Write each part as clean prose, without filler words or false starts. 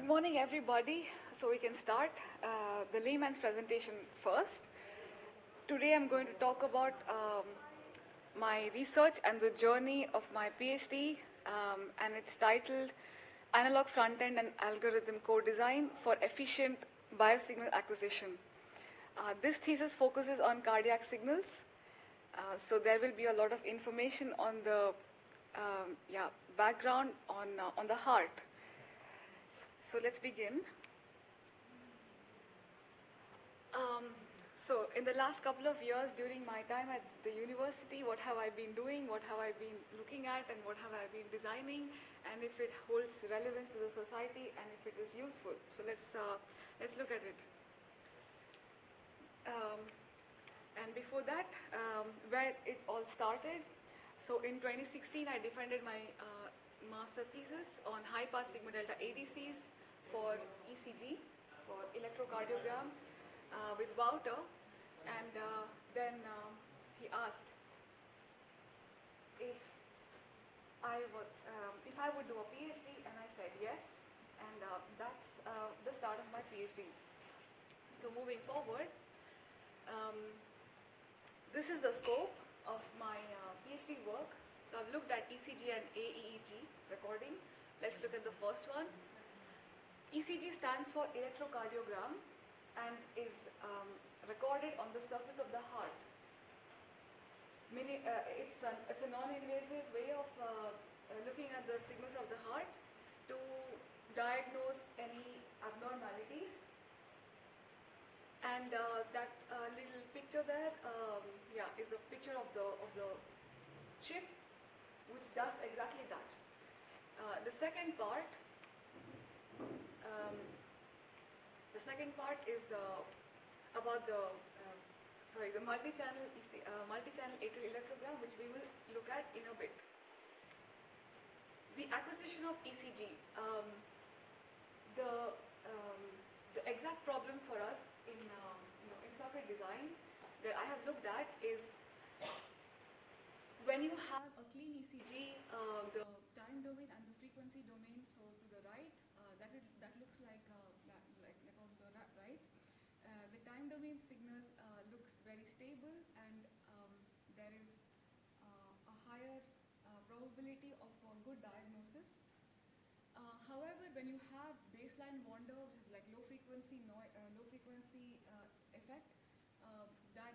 Good morning, everybody. So we can start the layman's presentation first. Today I'm going to talk about my research and the journey of my PhD, and it's titled Analog Front-End and Algorithm Co-Design for Efficient Biosignal Acquisition. This thesis focuses on cardiac signals, so there will be a lot of information on the background on the heart. So let's begin. So in the last couple of years during my time at the university, what have I been doing, what have I been looking at, and what have I been designing, and if it holds relevance to the society and if it is useful. So let's look at it. And before that, where it all started. So in 2016, I defended my master thesis on high-pass sigma delta ADCs for ECG, for electrocardiogram, with Wouter, and then he asked if I would do a PhD, and I said yes, and that's the start of my PhD. So moving forward, this is the scope of my PhD work. So I've looked at ECG and AEEG recording. Let's look at the first one. ECG stands for electrocardiogram and is recorded on the surface of the heart. It's a non-invasive way of looking at the signals of the heart to diagnose any abnormalities. And that little picture there, is a picture of the chip, which does exactly that. The second part is about the multi-channel atrial electrogram, which we will look at in a bit. The acquisition of ECG. The exact problem for us in circuit design that I have looked at is when you have a clean ECG, the time domain and the frequency domain, so to the right, that looks like on the right. The time domain signal looks very stable, and there is a higher probability of a good diagnosis. However, when you have baseline wander, which is like low frequency effect, that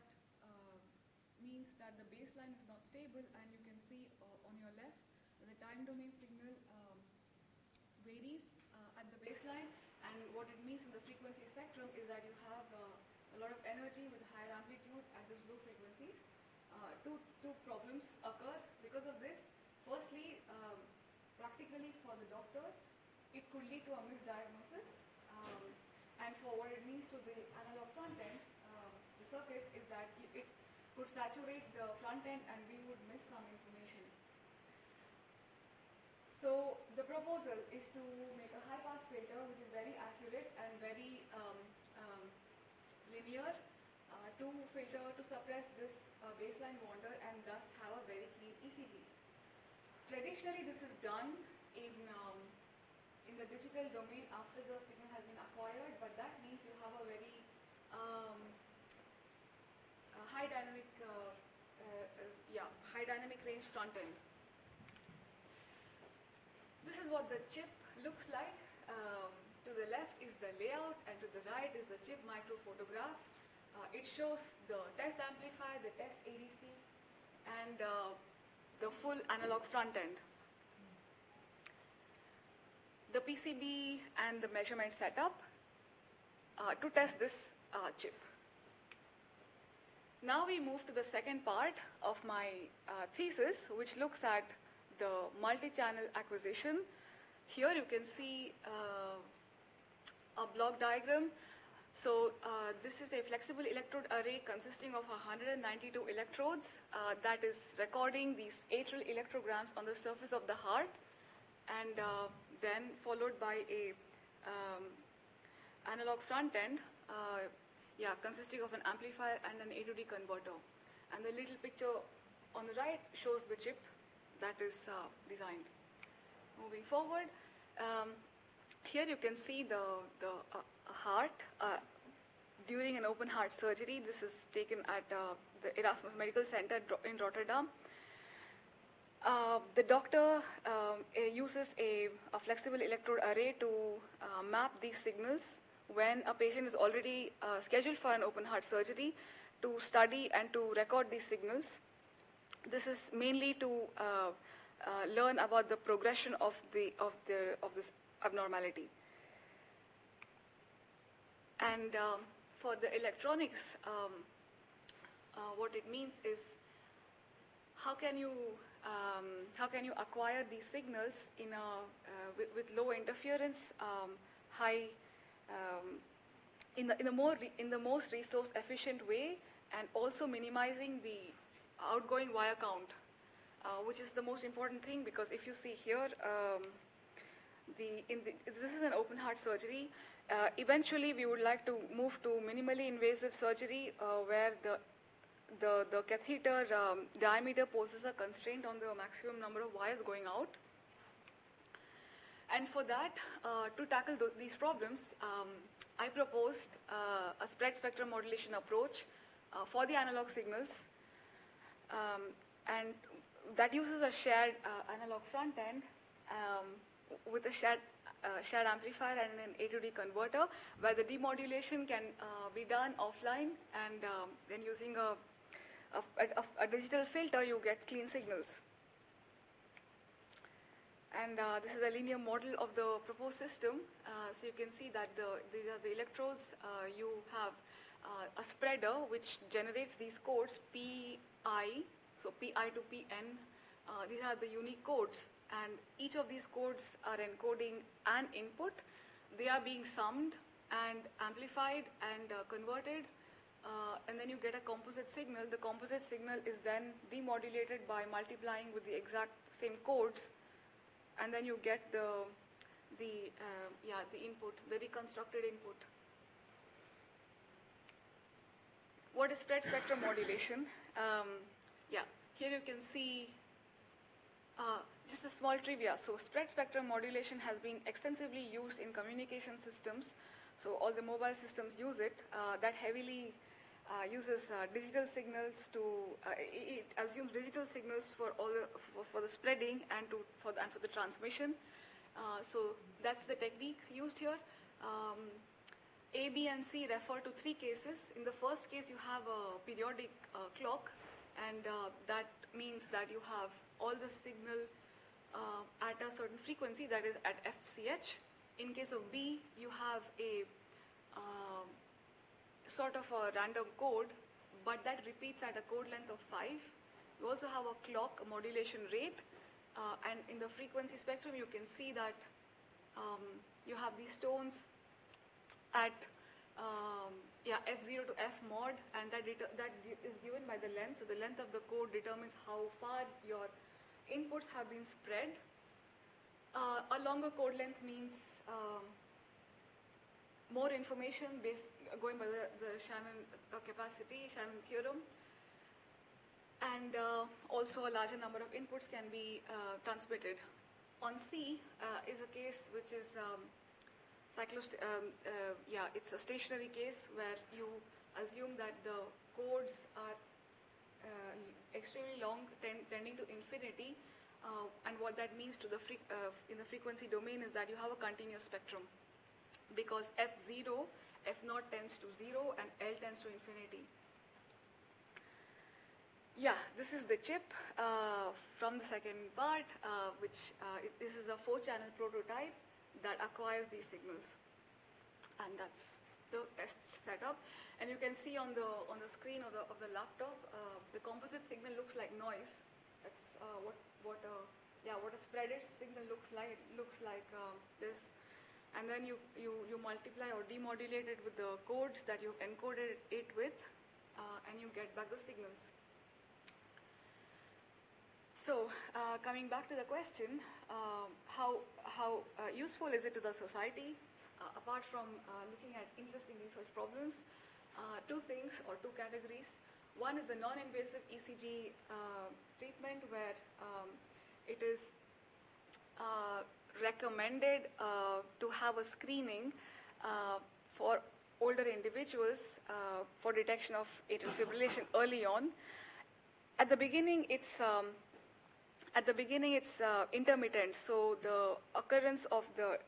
means that the baseline is not stable, and you can see on your left that the time domain signal varies at the baseline, and what it means in the frequency spectrum is that you have a lot of energy with higher amplitude at those low frequencies. Two problems occur because of this. Firstly, practically for the doctor, it could lead to a misdiagnosis, and for what it means to the analog front end, the circuit is that it could saturate the front end and we would miss some information. So the proposal is to make a high-pass filter which is very accurate and very linear to suppress this baseline wander and thus have a very clean ECG. Traditionally, this is done in the digital domain after the signal has been acquired, but that means you have a very high dynamic range front end. This is what the chip looks like. To the left is the layout, and to the right is the chip microphotograph. It shows the test amplifier, the test ADC, and the full analog front end. The PCB and the measurement setup to test this chip. Now we move to the second part of my thesis, which looks at the multi-channel acquisition. Here you can see a block diagram. So this is a flexible electrode array consisting of 192 electrodes that is recording these atrial electrograms on the surface of the heart, and then followed by a analog front end consisting of an amplifier and an A to D converter. And the little picture on the right shows the chip that is designed. Moving forward, Here you can see the heart during an open heart surgery. This is taken at the Erasmus Medical Center in Rotterdam. The doctor uses a flexible electrode array to map these signals when a patient is already scheduled for an open heart surgery, to study and to record these signals. This is mainly to learn about the progression of this abnormality. And for the electronics, what it means is how can you acquire these signals in with low interference, high in the most resource efficient way, and also minimizing the outgoing wire count, which is the most important thing, because if you see here, this is an open heart surgery. Eventually, we would like to move to minimally invasive surgery where the catheter diameter poses a constraint on the maximum number of wires going out. And for that, to tackle these problems, I proposed a spread spectrum modulation approach for the analog signals, and that uses a shared analog front end with a shared amplifier and an A to D converter, where the demodulation can be done offline, and then using a digital filter, you get clean signals. And this is a linear model of the proposed system. So you can see that these are the electrodes. You have a spreader which generates these codes PI, so PI to PN. These are the unique codes, and each of these codes are encoding an input. They are being summed and amplified and converted, and then you get a composite signal. The composite signal is then demodulated by multiplying with the exact same codes, and then you get the input, the reconstructed input. What is spread spectrum modulation? Here you can see just a small trivia. So spread spectrum modulation has been extensively used in communication systems. So all the mobile systems use it. That heavily uses digital signals to it assumes digital signals for all for the spreading and for the transmission. So that's the technique used here. A, B, and C refer to three cases. In the first case, you have a periodic clock, and that means that you have all the signal at a certain frequency, that is at FCH. In case of B, you have a sort of a random code, but that repeats at a code length of 5. You also have a clock modulation rate, and in the frequency spectrum, you can see that you have these tones at F0 to F mod, and that is given by the length. So the length of the code determines how far your inputs have been spread. A longer code length means more information going by the Shannon capacity, Shannon theorem, and also a larger number of inputs can be transmitted. On C is a case which is it's a stationary case where you assume that the codes are extremely long, tending to infinity, and what that means to the in the frequency domain is that you have a continuous spectrum, because F0, F0 tends to 0 and L tends to infinity. This is the chip from the second part, this is a 4-channel prototype that acquires these signals, and that's the test setup. And you can see on the screen of the laptop, the composite signal looks like noise. That's what a spreaded signal looks like. It looks like this, and then you multiply or demodulate it with the codes that you've encoded it with, and you get back the signals. So coming back to the question, how useful is it to the society? Apart from looking at interesting research problems, two things or two categories. One is the non-invasive ECG treatment, where it is recommended to have a screening for older individuals for detection of atrial fibrillation early on. At the beginning, it's intermittent, so the occurrence of the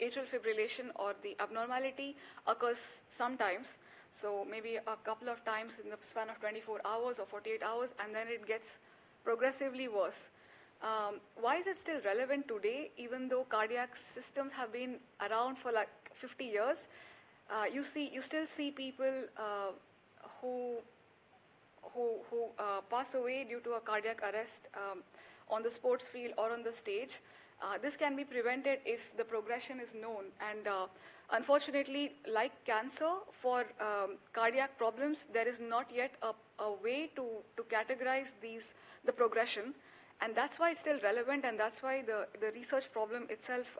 atrial fibrillation or the abnormality occurs sometimes, so maybe a couple of times in the span of 24 hours or 48 hours, and then it gets progressively worse. Why is it still relevant today, even though cardiac systems have been around for like 50 years? You still see people who pass away due to a cardiac arrest on the sports field or on the stage. This can be prevented if the progression is known. And unfortunately, like cancer, for cardiac problems, there is not yet a way to categorize the progression. And that's why it's still relevant, and that's why the research problem itself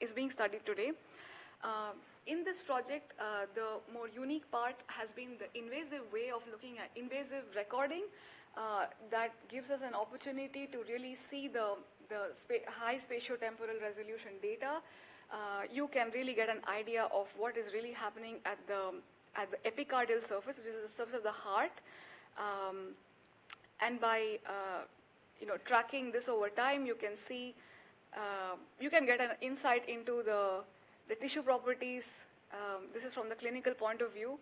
is being studied today. In this project, the more unique part has been the invasive way of looking at invasive recording that gives us an opportunity to really see the high spatiotemporal resolution data. You can really get an idea of what is really happening at the epicardial surface, which is the surface of the heart. And by tracking this over time, you can see, you can get an insight into the tissue properties. This is from the clinical point of view.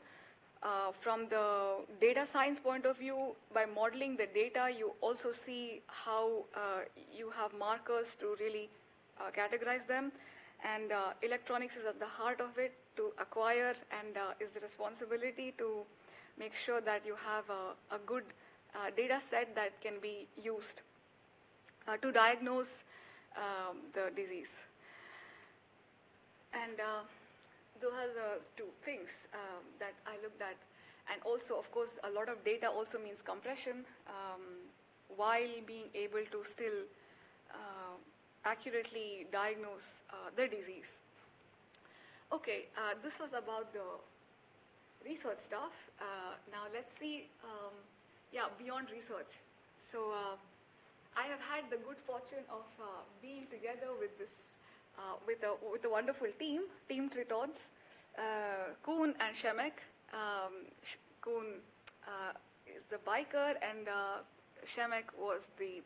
From the data science point of view, by modeling the data, you also see how you have markers to really categorize them. And electronics is at the heart of it to acquire, and is the responsibility to make sure that you have a good data set that can be used to diagnose the disease. And those are the two things that I looked at. And also, of course, a lot of data also means compression while being able to still accurately diagnose the disease. Okay, this was about the research stuff. Now let's see, beyond research. So I have had the good fortune of being together with this with a wonderful team Tritons, Koen and Shemek. Koen is the biker, and Shemek was the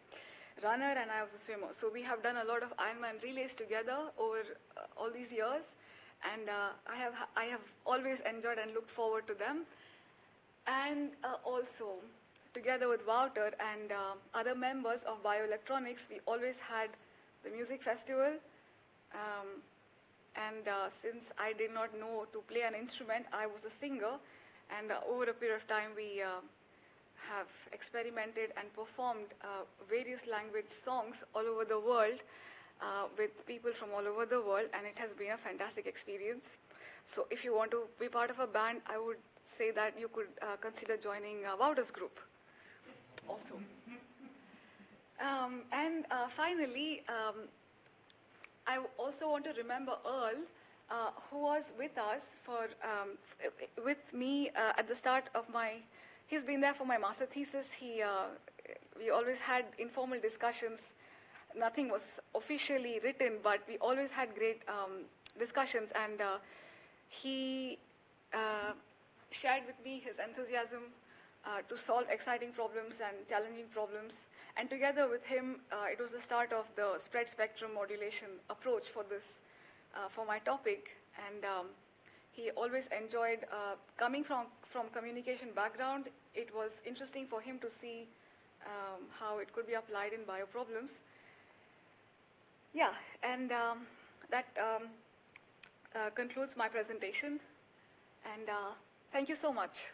runner, and I was a swimmer. So we have done a lot of Ironman relays together over all these years, and I have always enjoyed and looked forward to them. And also, together with Wouter and other members of bioelectronics, we always had the music festival. And since I did not know to play an instrument, I was a singer. And over a period of time, we have experimented and performed various language songs all over the world with people from all over the world, and it has been a fantastic experience. So if you want to be part of a band, I would say that you could consider joining Wouter's group also. And finally, I also want to remember Earl, who was with us with me at the start of he's been there for my master thesis. We always had informal discussions. Nothing was officially written, but we always had great discussions, and he shared with me his enthusiasm to solve exciting problems and challenging problems. And together with him, it was the start of the spread spectrum modulation approach for this, for my topic. And he always enjoyed, coming from communication background, it was interesting for him to see how it could be applied in bioproblems. Yeah, and that concludes my presentation. And thank you so much.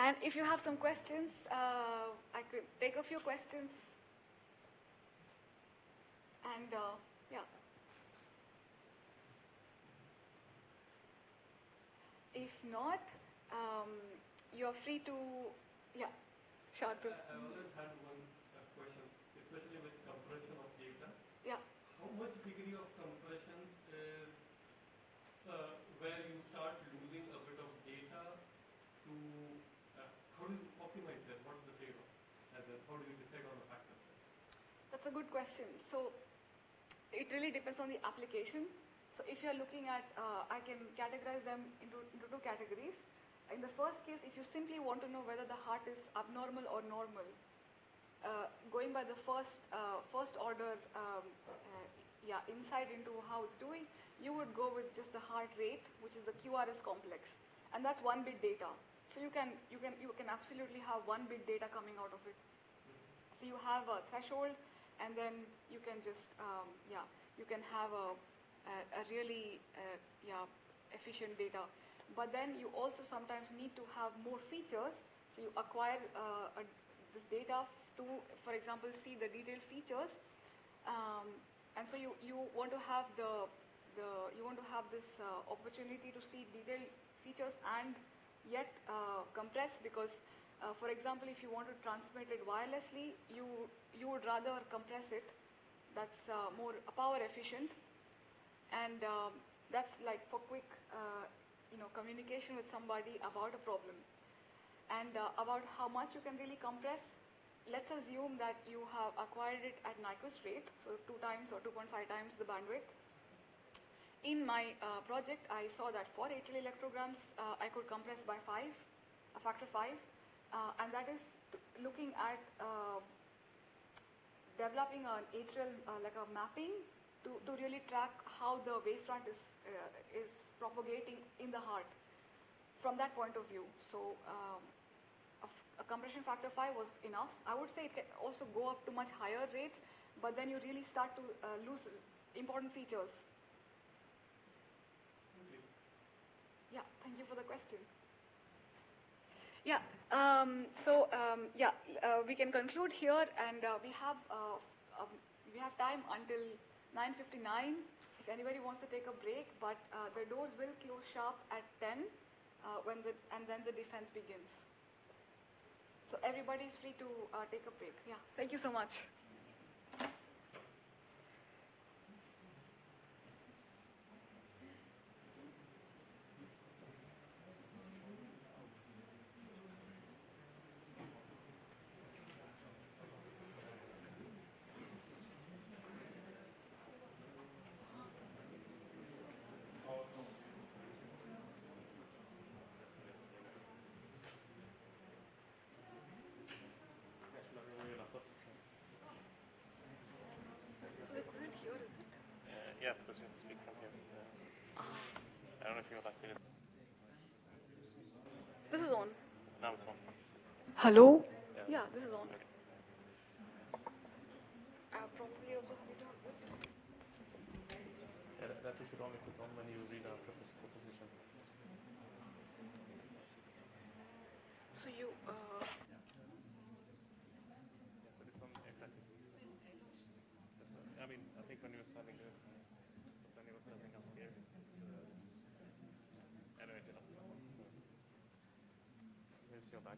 And if you have some questions, I could take a few questions. And yeah. If not, you're free to, yeah, Shardul. I always had one question, especially with compression of data. Yeah. How much degree of compression is where you start losing a bit of data to That's a good question. So it really depends on the application. So if you're looking at, I can categorize them into two categories. In the first case, if you simply want to know whether the heart is abnormal or normal, going by the first order insight into how it's doing, you would go with just the heart rate, which is the QRS complex, and that's 1-bit data. So you can absolutely have 1-bit data coming out of it. So you have a threshold, and then you can just you can have a really efficient data. But then you also sometimes need to have more features. So you acquire this data to, for example, see the detailed features, and so you want to have this opportunity to see detailed features and yet compress, because for example, if you want to transmit it wirelessly, you would rather compress it. That's more power efficient, and that's like for quick communication with somebody about a problem. And about how much you can really compress, let's assume that you have acquired it at Nyquist rate, so 2 times or 2.5 times the bandwidth. In my project, I saw that for atrial electrograms, I could compress by a factor 5, and that is looking at developing an atrial like a mapping to really track how the wavefront is propagating in the heart from that point of view. So a compression factor 5 was enough. I would say it can also go up to much higher rates, but then you really start to lose important features. Yeah, thank you for the question. Yeah, we can conclude here, and we have time until 9:59 if anybody wants to take a break, but the doors will close sharp at 10 and then the defense begins. So everybody is free to take a break. Yeah, thank you so much. So we couldn't hear, is it? Yeah, because you have to speak from here. I don't know if you would like to. This is on. Now it's on. Hello? Yeah, this is on. Okay. Probably also have to have this. Yeah, that you should only put on when you read our proposition. So you. Yeah, so this one, exactly. I mean, I think when you were starting this, but when you were starting up here, anyway, it doesn't matter. Here's your back.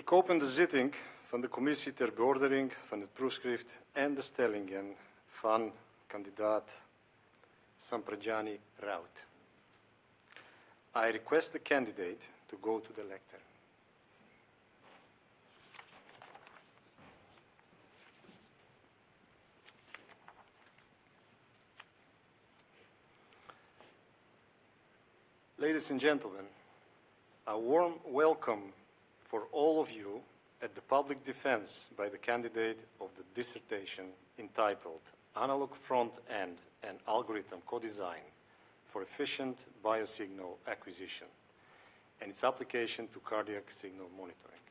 Ik open de zitting van de commissie ter beoordeling van het proefschrift en de stellingen van kandidaat Samprajani Rout. I request the candidate to go to the lectern. Ladies and gentlemen, a warm welcome for all of you at the public defense by the candidate of the dissertation entitled Analog Front-End and Algorithm Co-Design for Efficient Biosignal Acquisition and its application to cardiac signal monitoring.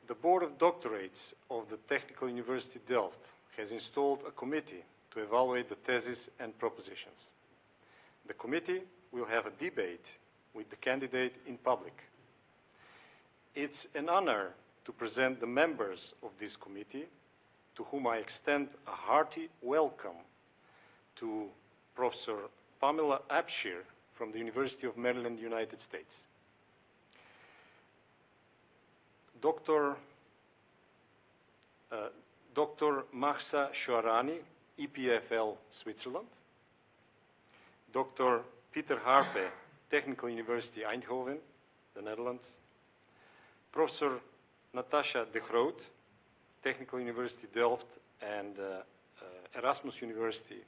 The Board of Doctorates of the Technical University Delft has installed a committee to evaluate the thesis and propositions. The committee will have a debate with the candidate in public. It's an honor to present the members of this committee, to whom I extend a hearty welcome to Professor Pamela Abshir from the University of Maryland, United States. Dr. Mahsa Shoarani, EPFL, Switzerland. Dr. Peter Harpe, Technical University Eindhoven, the Netherlands. Professor Natasha de Groot, Technical University Delft and Erasmus University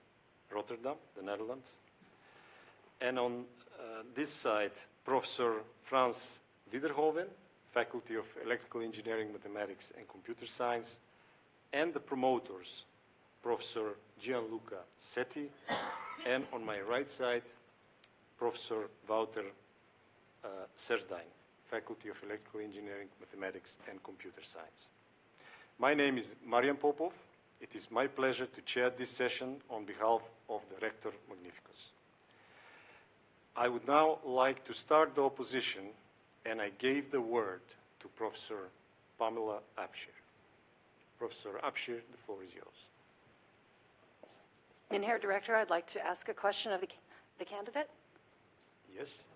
Rotterdam, the Netherlands. And on this side, Professor Frans Wiederhoven, Faculty of Electrical Engineering, Mathematics and Computer Science, and the promoters, Professor Gianluca Setti, and on my right side, Professor Wouter Serdijn, Faculty of Electrical Engineering, Mathematics and Computer Science. My name is Marian Popov. It is my pleasure to chair this session on behalf of the Rector Magnificus. I would now like to start the opposition, and I gave the word to Professor Pamela Abshir. Professor Abshir, the floor is yours. Herr Director, I'd like to ask a question of the candidate. Yes.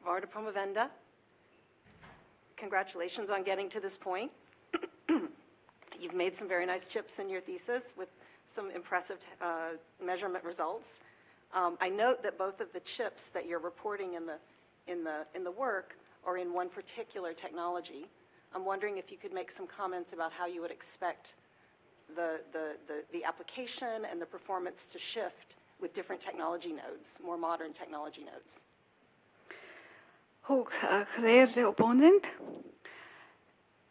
Waarde promovenda, congratulations on getting to this point. You've made some very nice chips in your thesis with some impressive measurement results. I note that both of the chips that you're reporting in the work are in one particular technology. I'm wondering if you could make some comments about how you would expect the application and the performance to shift with different technology nodes, more modern technology nodes. Geëerde opponent,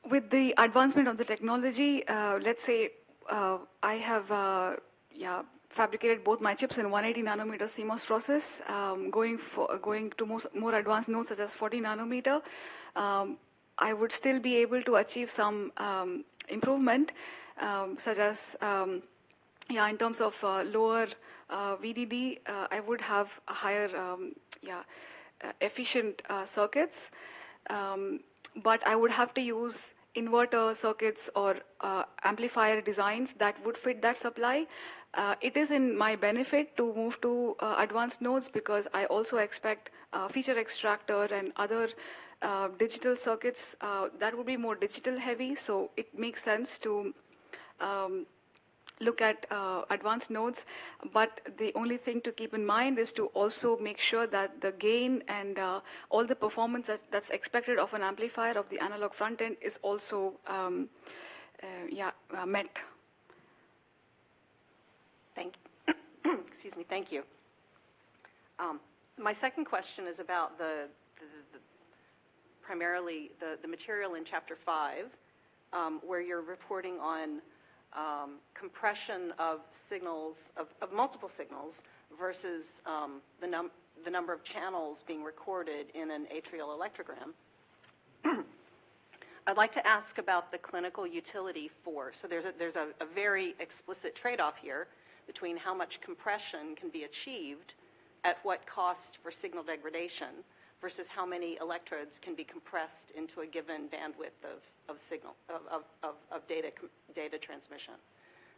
with the advancement of the technology, let's say I have fabricated both my chips in 180 nanometer CMOS process, going to more advanced nodes such as 40 nanometer. I would still be able to achieve some improvement, such as in terms of lower VDD, I would have a higher efficient circuits, but I would have to use inverter circuits or amplifier designs that would fit that supply. It is in my benefit to move to advanced nodes because I also expect feature extractor and other digital circuits that would be more digital heavy, so it makes sense to look at advanced nodes, but the only thing to keep in mind is to also make sure that the gain and all the performance that's expected of an amplifier of the analog front end is also met. Excuse me, thank you. My second question is about primarily the material in Chapter 5, where you're reporting on compression of signals, of multiple signals, versus the number of channels being recorded in an atrial electrogram. I'd like to ask about the clinical utility for, so there's a very explicit trade-off here between how much compression can be achieved at what cost for signal degradation versus how many electrodes can be compressed into a given bandwidth of data transmission.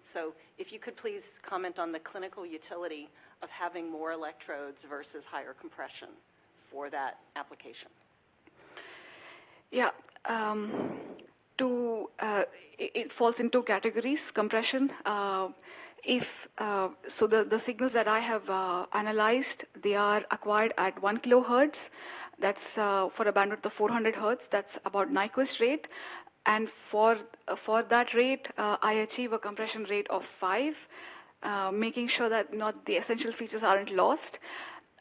So if you could please comment on the clinical utility of having more electrodes versus higher compression for that application. Yeah. It falls in two categories, compression. So the signals that I have analyzed, they are acquired at 1 kilohertz. That's for a bandwidth of 400 hertz. That's about Nyquist rate. And for that rate, I achieve a compression rate of 5, making sure that not the essential features aren't lost.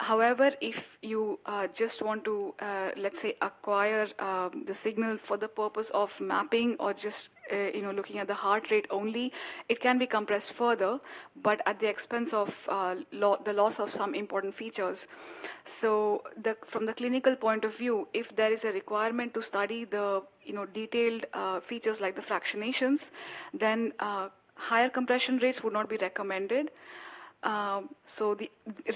However, if you just want to, let's say, acquire the signal for the purpose of mapping or just looking at the heart rate only, it can be compressed further, but at the expense of the loss of some important features. So, from the clinical point of view, if there is a requirement to study the detailed features like the fractionations, then higher compression rates would not be recommended. So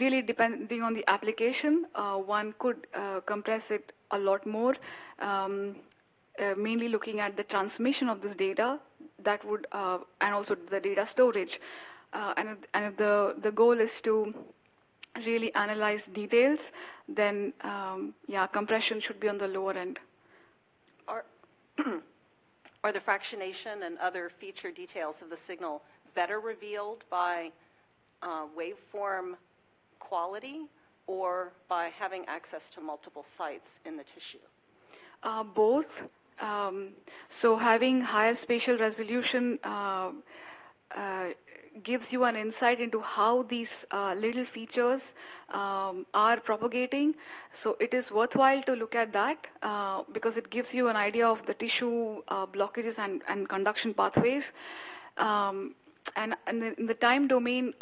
really depending on the application, one could compress it a lot more, mainly looking at the transmission of this data, that would, and also the data storage. And if the goal is to really analyze details, then yeah, compression should be on the lower end. Are the fractionation and other feature details of the signal better revealed by waveform quality or by having access to multiple sites in the tissue? Both. So having higher spatial resolution gives you an insight into how these little features are propagating. So it is worthwhile to look at that because it gives you an idea of the tissue blockages and conduction pathways. And in the time domain,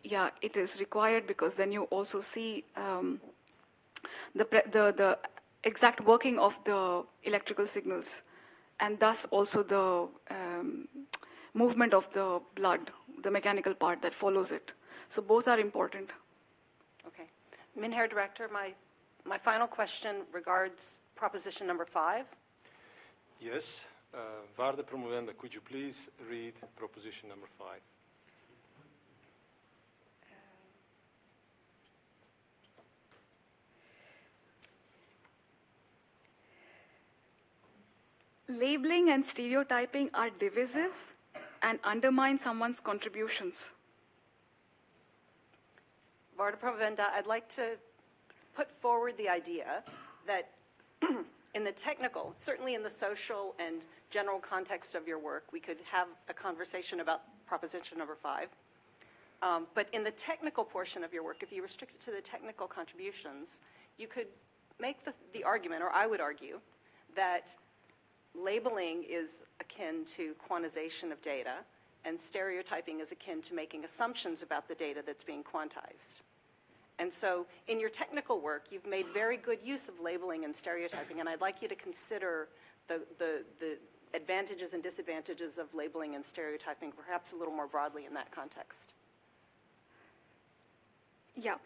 yeah, it is required because then you also see the exact working of the electrical signals, and thus also the movement of the blood, the mechanical part that follows it. So both are important. Okay. Minher Director, my final question regards proposition number 5. Yes. Waarde promovenda, could you please read proposition number 5? Labeling and stereotyping are divisive and undermine someone's contributions. Waarde promovenda, I'd like to put forward the idea that in the technical, certainly in the social and general context of your work, we could have a conversation about proposition number 5. But in the technical portion of your work, if you restrict it to the technical contributions, you could make the argument, or I would argue, that labeling is akin to quantization of data, and stereotyping is akin to making assumptions about the data that's being quantized. And so in your technical work, you've made very good use of labeling and stereotyping, and I'd like you to consider the advantages and disadvantages of labeling and stereotyping, perhaps a little more broadly in that context. Yeah.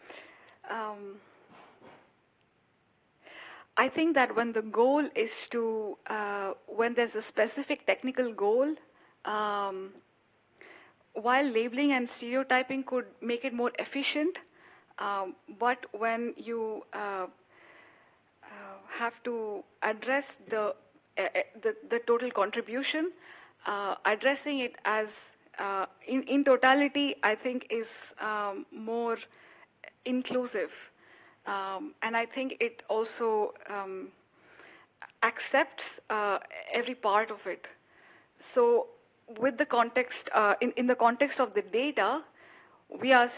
I think that when the goal is to, when there's a specific technical goal, while labeling and stereotyping could make it more efficient, but when you have to address the total contribution, addressing it as in totality, I think is more inclusive. And I think it also accepts every part of it. So with the context, in the context of the data, we are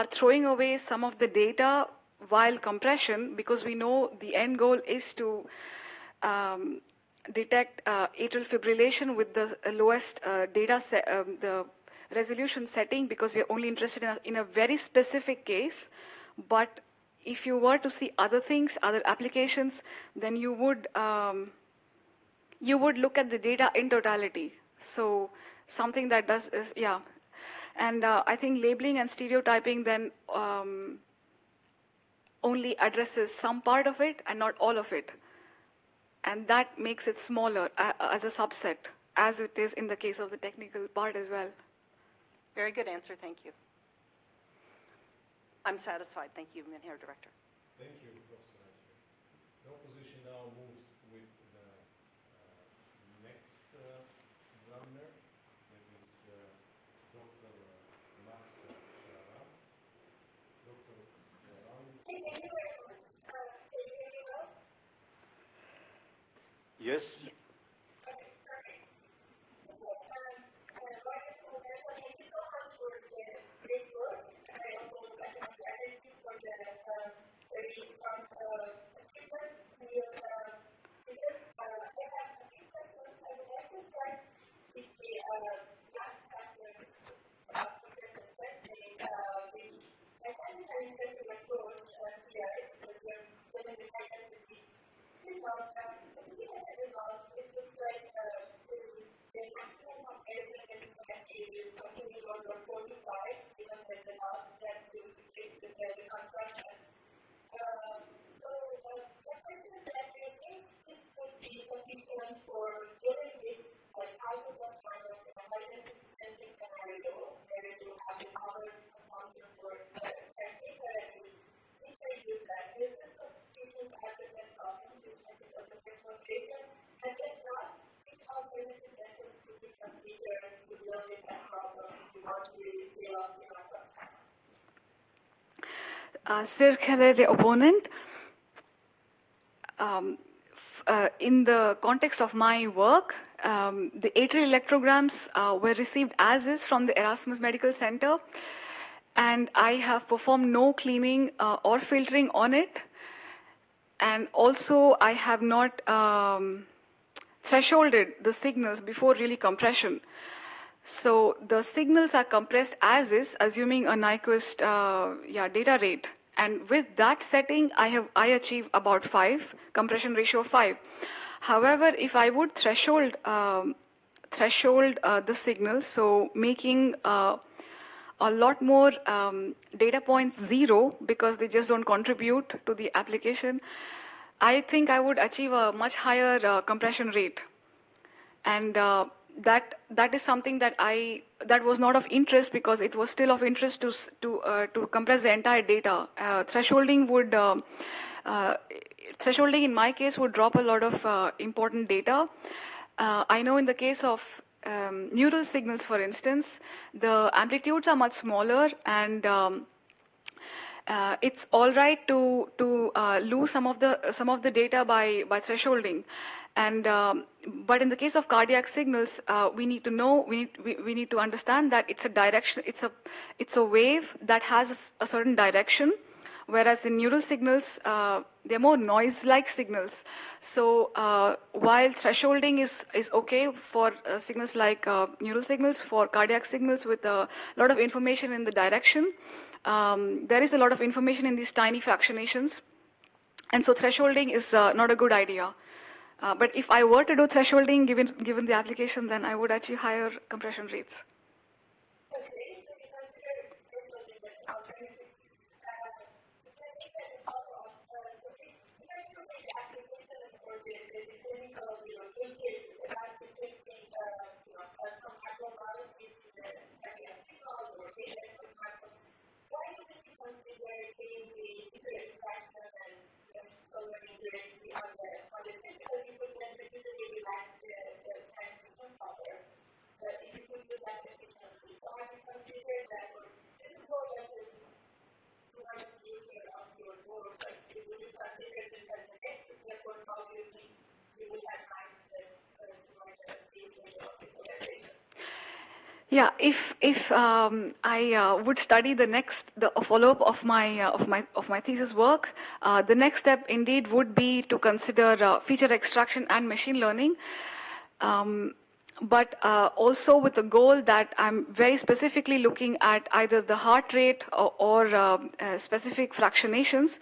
throwing away some of the data while compression, because we know the end goal is to detect atrial fibrillation with the lowest data set, the resolution setting, because we are only interested in a very specific case. But if you were to see other things, other applications, then you would look at the data in totality. So something that does is, yeah. And I think labeling and stereotyping then only addresses some part of it and not all of it. And that makes it smaller as a subset, as it is in the case of the technical part as well. Very good answer, thank you. I'm satisfied, thank you, Minher Director. Thank you, Professor. Proposition now moves with the next examiner, that is Dr. Marcel Rout. Dr. Rout. Thank you very much. Can you hear me well? Yes. Okay, perfect. Wonderful. Thank you so much for the great work. And I also thank you for the very strong achievements in your thesis. I have a few questions. I would like to start with the last chapter of Professor Stephanie, which I find it an interesting approach here because we're dealing with high density. Looking at the results, it looks like the maximum comparison that you can achieve is something in the order of 4 to 5, given that the last step will be placed with the reconstruction. So the question is that do you think this would be sufficient for dealing with thousands of trials in a high-density sensing scenario where you have the common assumption for testing that you introduce that? Is this sufficient to address that problem, which I think was the first location? And if not, which alternative methods could be considered to deal with that problem if you want to really scale up the number of trials? The opponent. In the context of my work, the atrial electrograms were received as is from the Erasmus Medical Center, and I have performed no cleaning or filtering on it. And also, I have not thresholded the signals before really compression. So the signals are compressed as is, assuming a Nyquist data rate. And with that setting, I achieve about 5, compression ratio of 5. However, if I would threshold the signals, so making a lot more data points 0 because they just don't contribute to the application, I think I would achieve a much higher compression rate. And that is something that was not of interest because it was still of interest to compress the entire data. Thresholding in my case would drop a lot of important data. I know in the case of neural signals, for instance, the amplitudes are much smaller, and it's all right to lose some of the data by thresholding. And but in the case of cardiac signals, we need to understand that it's a direction. It's a wave that has a certain direction, whereas in neural signals, they're more noise-like signals. So while thresholding is okay for signals like neural signals, for cardiac signals with a lot of information in the direction, there is a lot of information in these tiny fractionations, and so thresholding is not a good idea. But if I were to do thresholding, given the application, then I would achieve higher compression rates. Okay, so you consider this one as an alternative. Can I make that a follow-up? So if I still make the application or the clinical use cases about detecting some abnormalities in the cardiac signals or data, for example, why wouldn't you consider doing the user extraction and solving directly on the chip? Because you could then usually relax the transmission power. If you could do that efficiently, so have you considered that? Or this is more like you want to use of your work, but would you consider this as the next step, or how do you think you would advance this toward the user of the collaboration? Yeah, if I would study the follow-up of my thesis work, the next step indeed would be to consider feature extraction and machine learning, but also with the goal that I'm very specifically looking at either the heart rate or specific fractionations.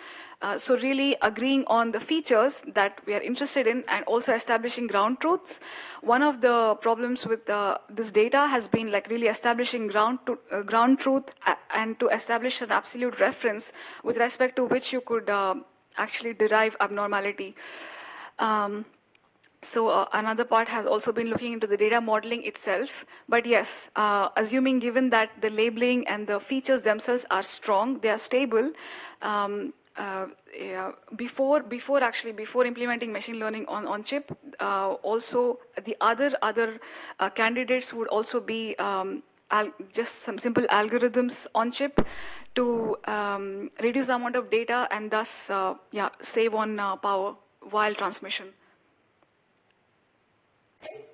So really agreeing on the features that we are interested in and also establishing ground truths. One of the problems with this data has been like really establishing ground truth and to establish an absolute reference with respect to which you could actually derive abnormality. So another part has also been looking into the data modeling itself. But yes, assuming given that the labeling and the features themselves are strong, they are stable, before implementing machine learning on chip, also the other candidates would also be just some simple algorithms on chip to reduce the amount of data and thus save on power while transmission. Okay.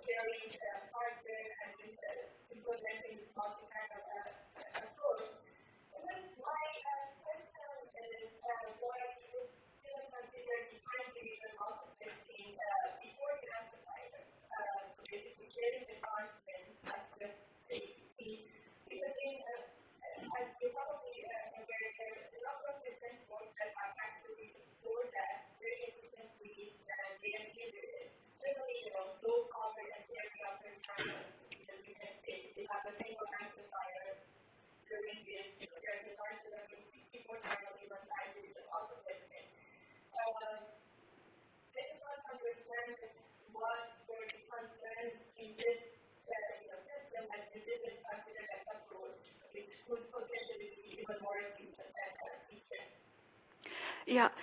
Sharing hardware and implementing this multi-kind of approach. And then my question is why you didn't consider defined division multiplexing before the amplifiers. So basically sharing the constants as just ABC. Because as you probably aware, there's a lot of different boards that are actually stored that very efficiently certainly, low power and very upper channel because we can basically have a single amplifier during this, there's a large level 64 channel, even 5 digital multiplexing. I just want to understand what were the concerns in this system and you didn't consider that approach, which could potentially be even more efficient than SPK. Yeah,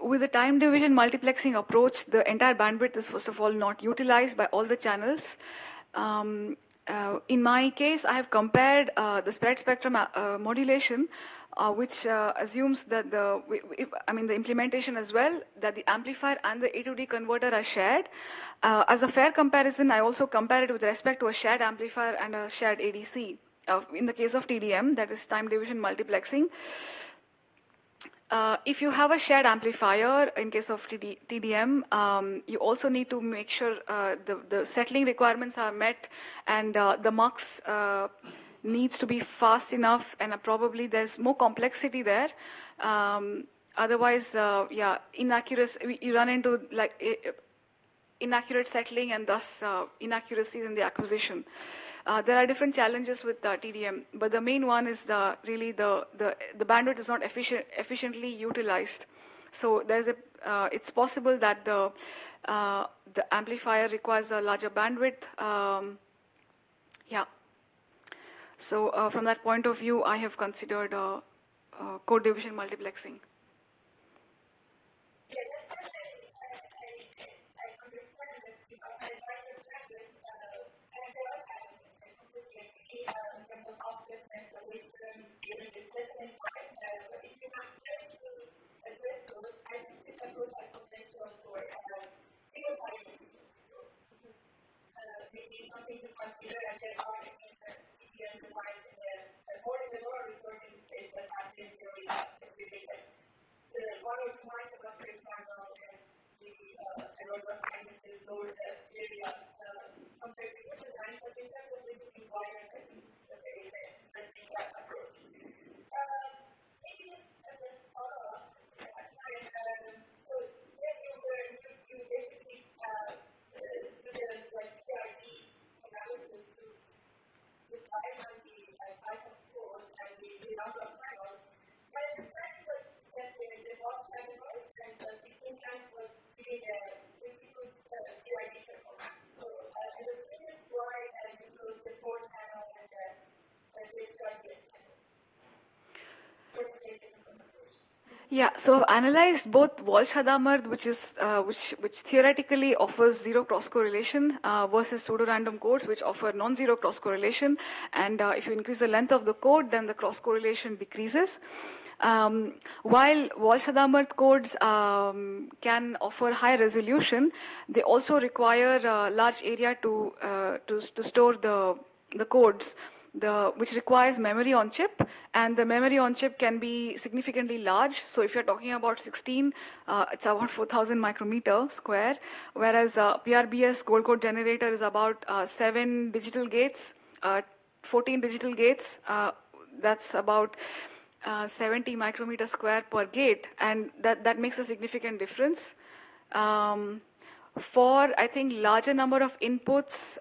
with the time division multiplexing approach, the entire bandwidth is first of all not utilized by all the channels. In my case, I have compared the spread spectrum modulation, which assumes that the implementation as well, that the amplifier and the A to D converter are shared. As a fair comparison, I also compare it with respect to a shared amplifier and a shared ADC. In the case of TDM, that is time division multiplexing. If you have a shared amplifier, in case of TDM, you also need to make sure the settling requirements are met and the mux needs to be fast enough, and probably there's more complexity there. Otherwise, inaccuracy, you run into inaccurate settling and thus inaccuracies in the acquisition. There are different challenges with TDM, but the main one is really the bandwidth is not efficiently utilized. So it's possible that the amplifier requires a larger bandwidth. So from that point of view, I have considered code division multiplexing. Something to consider and there are EPM designs in the more reporting space that have been very related. One or two microbus, for example, and the error of magnitude lower area compared to which design, but in terms of reducing wires, I think it's a very interesting approach. Maybe just as a follow-up, so when you basically do the PRD analysis to decide on the type of code and the number of channels, my understanding was that the boss category and the sequence time was giving a pretty good PRD performance. So I was curious why you chose the 4 channel and the PRD channel. What's the difference? Yeah, so I've analyzed both Walsh-Hadamard, which theoretically offers zero cross correlation, versus pseudo-random codes, which offer non-zero cross correlation. And if you increase the length of the code, then the cross correlation decreases. While Walsh-Hadamard codes can offer high resolution, they also require a large area to store the codes. Which requires memory on chip, and the memory on chip can be significantly large. So if you're talking about 16, it's about 4,000 micrometer square, whereas PRBS gold code generator is about 7 digital gates, 14 digital gates. That's about 70 micrometer square per gate, and that makes a significant difference. For, I think, larger number of inputs,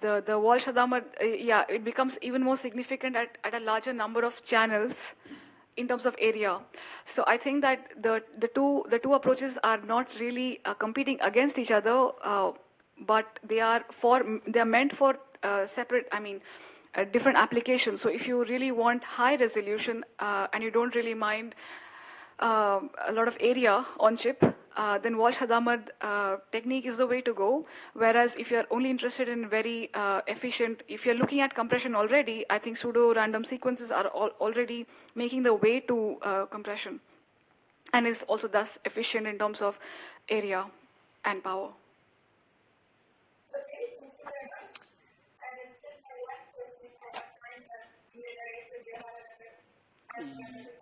the wall Shadamar, yeah, it becomes even more significant at a larger number of channels in terms of area. So I think that the two approaches are not really competing against each other, but they are meant for separate, I mean, different applications. So if you really want high resolution and you don't really mind a lot of area on chip, then Walsh Hadamard technique is the way to go. Whereas if you're only interested in very efficient, if you're looking at compression already, I think pseudo-random sequences are already making the way to compression, and is also thus efficient in terms of area and power. Okay, thank you very much. And this is my last question. I have time. Do you have another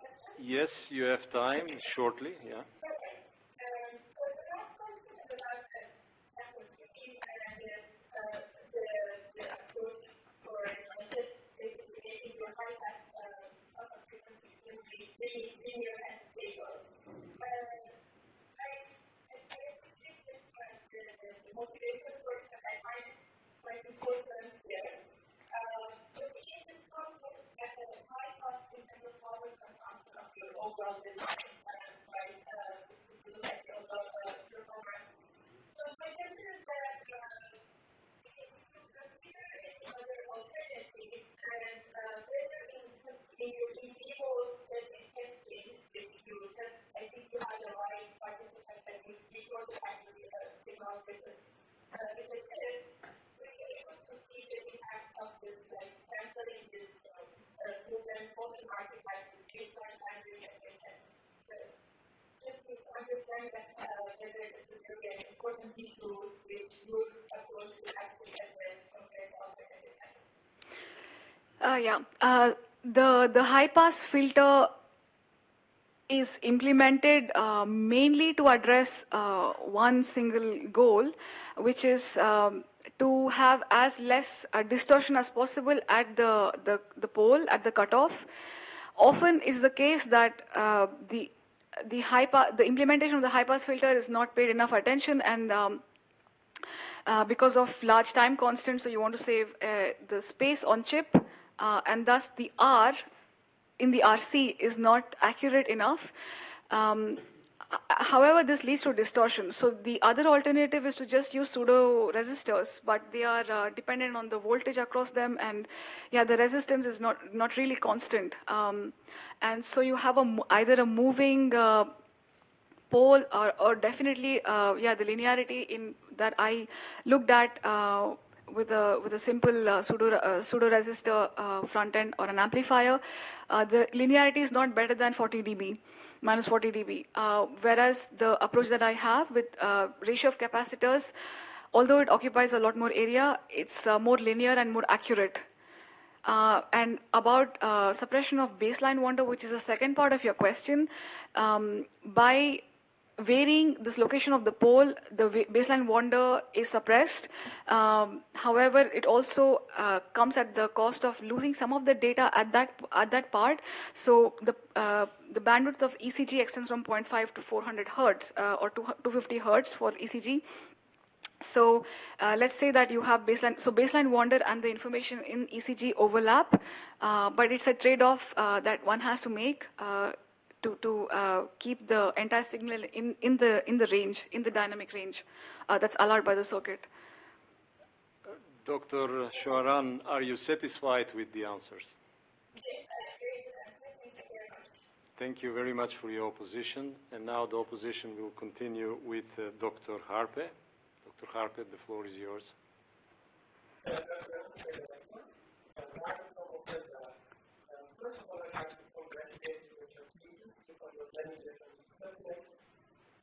question? Yes, you have time shortly, yeah. Perfect. So the last question is about technology and the approach for basically making your high pass upper frequency extremely linear and stable. I appreciate this, the motivation for it, and I find it quite important there. But in this context, at the high cost in terms of power consumption of your overall design, right, if you look at the overall performance. So my question is that if you consider any other alternatives, and whether in your in vivo testing, which you just, I think you had a right participant technique before the actually signal with the chip, were you able to see the impact of this, like canceling this movement motion market like baseline time reaction, just to understand that whether this is really an important issue which your approach will actually address compared to alternative methods. The high pass filter is implemented mainly to address one single goal, which is to have as less distortion as possible at the pole, at the cutoff. Often is the case that the implementation of the high pass filter is not paid enough attention, and because of large time constants, so you want to save the space on chip, and thus the R in the RC is not accurate enough. However, this leads to distortion. So the other alternative is to just use pseudo resistors, but they are dependent on the voltage across them, and yeah, the resistance is not really constant. And so you have either a moving pole or definitely the linearity in that I looked at with a simple pseudo resistor front end or an amplifier. The linearity is not better than 40 dB, minus 40 dB. Whereas the approach that I have with ratio of capacitors, although it occupies a lot more area, it's more linear and more accurate. And about suppression of baseline wander, which is the second part of your question, by varying this location of the pole, the baseline wander is suppressed. However, it also comes at the cost of losing some of the data at that part. So the bandwidth of ECG extends from 0.5 to 400 hertz or 250 hertz for ECG. So let's say that you have baseline wander and the information in ECG overlap, but it's a trade-off that one has to make to keep the entire signal in the range, in the dynamic range that's allowed by the circuit. Dr. Shoaran, are you satisfied with the answers? Yes, I agree with that. Thank you very much. Thank you very much for your opposition. And now the opposition will continue with Dr. Harpe. Dr. Harpe, the floor is yours. First of all, I'd like to congratulate you with your thesis because you're many different subjects.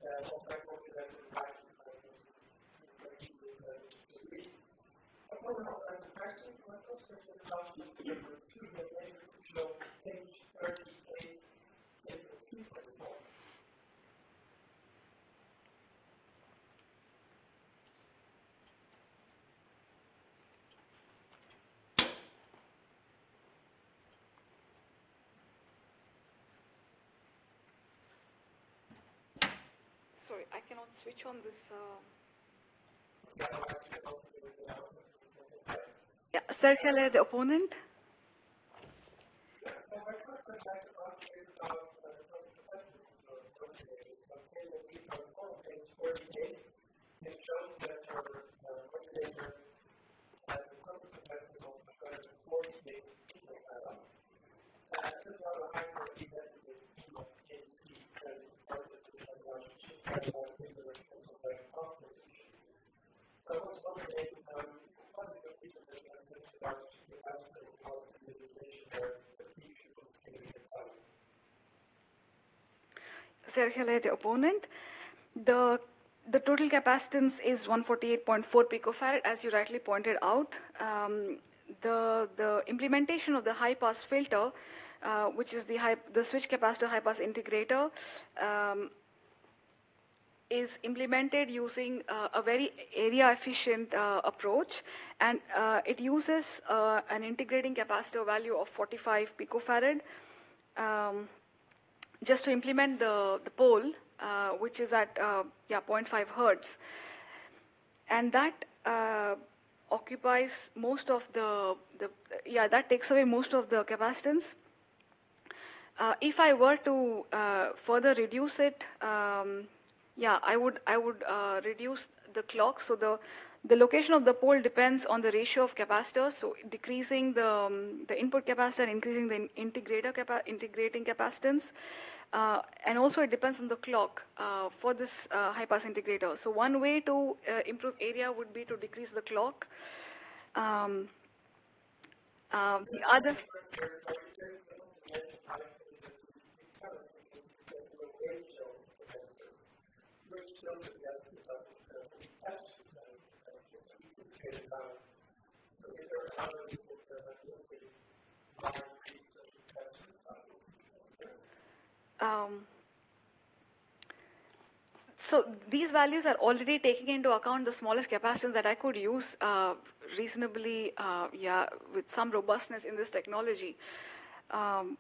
Also, I congratulate you very easily to read. Of course, I also have some questions. My first question is about the difference between the show page 38 and 224. Sorry, I cannot switch on this. Yeah, circular, the opponent. So my first question is about the first question of motivators. So in the 3.4, page 48, it shows that your motivator has a total capacity of 148 picofarad. This is not a high quality method of KC, and of course it is a large chip, and a lot of things that are also very composition. So I was wondering, what is the reason that you have such a large capacitance cost in the utilization where the thesis is giving it value? Circular, the opponent. The total capacitance is 148.4 picofarad, as you rightly pointed out. The implementation of the high-pass filter, which is the switch capacitor high-pass integrator, is implemented using a very area-efficient approach, and it uses an integrating capacitor value of 45 picofarad just to implement the pole, which is at 0.5 hertz, and that occupies most of that takes away most of the capacitance. If I were to further reduce it, I would reduce the clock. So the location of the pole depends on the ratio of capacitors. So decreasing the input capacitor, increasing the integrating capacitance, and also it depends on the clock for this high-pass integrator. So one way to improve area would be to decrease the clock. The other. So these values are already taking into account the smallest capacitance that I could use reasonably, with some robustness in this technology. And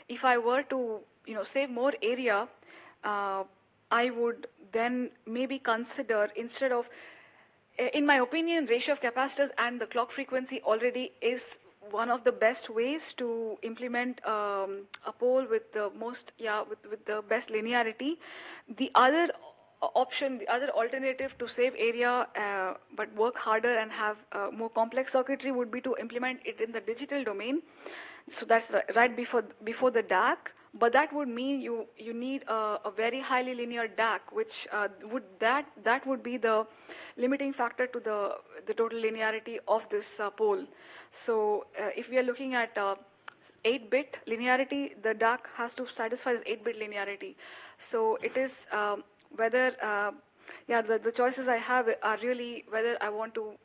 if I were to, save more area, I would then maybe consider, instead of, in my opinion, ratio of capacitors and the clock frequency already is one of the best ways to implement a pole with the most, with the best linearity. The other option, the other alternative to save area but work harder and have more complex circuitry would be to implement it in the digital domain. So that's right before the DAC. But that would mean you need a very highly linear DAC, which that would be the limiting factor to the total linearity of this pole. So if we are looking at 8-bit linearity, the DAC has to satisfy this 8-bit linearity. So it is whether the choices I have are really whether I want to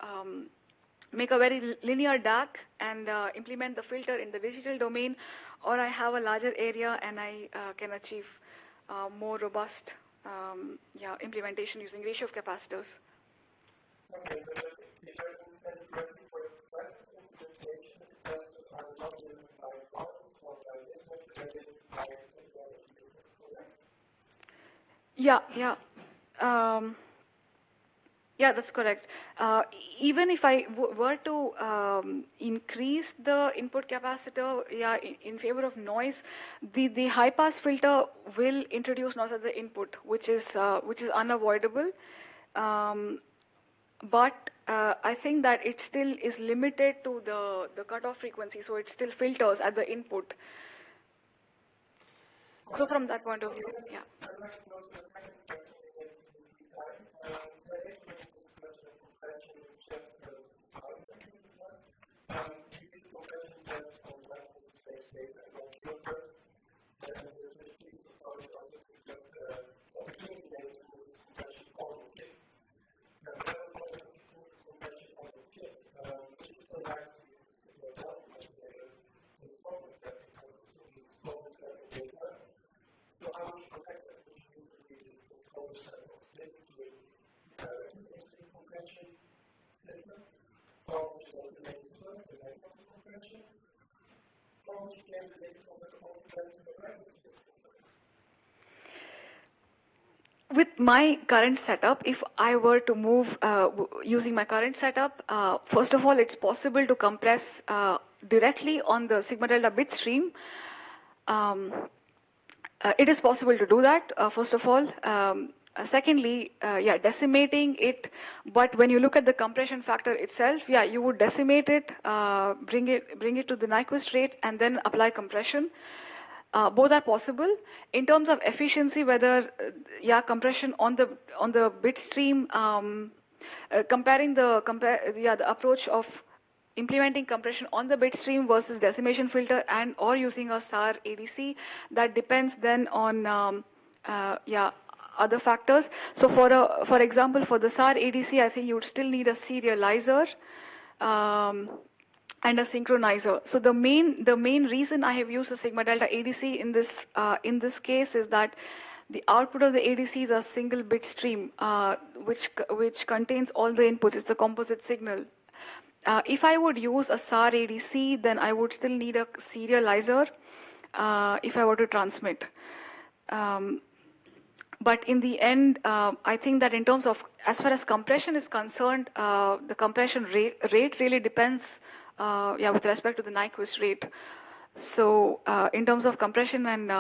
make a very linear DAC and implement the filter in the digital domain, or I have a larger area and I can achieve more robust implementation using ratio of capacitors. Okay, but if I understand correctly, for classical implementation, the capacitors are not driven by volts or by distance, but are driven by technology. Is that correct? That's correct. Even if I were to increase the input capacitor, in favor of noise, the high-pass filter will introduce noise at the input, which is unavoidable. But I think that it still is limited to the cutoff frequency, so it still filters at the input. So from that point of view, I'd like to go to the second question related to this design. So I think when you discussed the compression chapter 5, I think it was, you used the compression test on lattice space data and on filters, and this piece of knowledge also discussed the opportunity data to use compression on the chip. But I was wondering if you prove the compression on the chip, which is still like to use the TUDelft motivator to solve that because it's these focus data. So how would you protect that? Would you use this concept of this to directly into the compression system? Or would you just make it first and then come to compression? Or would you change the data from the compression to the lattice system? with my current setup, if I were to move using my current setup, first of all, it's possible to compress directly on the sigma delta bit stream. It is possible to do that, first of all. Secondly, yeah, decimating it, but when you look at the compression factor itself, yeah, you would decimate it, bring it to the Nyquist rate, and then apply compression. Both are possible. In terms of efficiency, whether compression on the bit stream, comparing the approach of implementing compression on the bit stream versus decimation filter and or using a SAR ADC, that depends then on other factors. So for example, for the SAR ADC, I think you would still need a serializer and a synchronizer. So the main reason I have used a sigma delta ADC in this case is that the output of the ADC is a single bit stream, which contains all the inputs. It's a composite signal. If I would use a SAR ADC, then I would still need a serializer if I were to transmit. But in the end, I think that in terms of, as far as compression is concerned, the compression rate really depends, with respect to the Nyquist rate. So in terms of compression and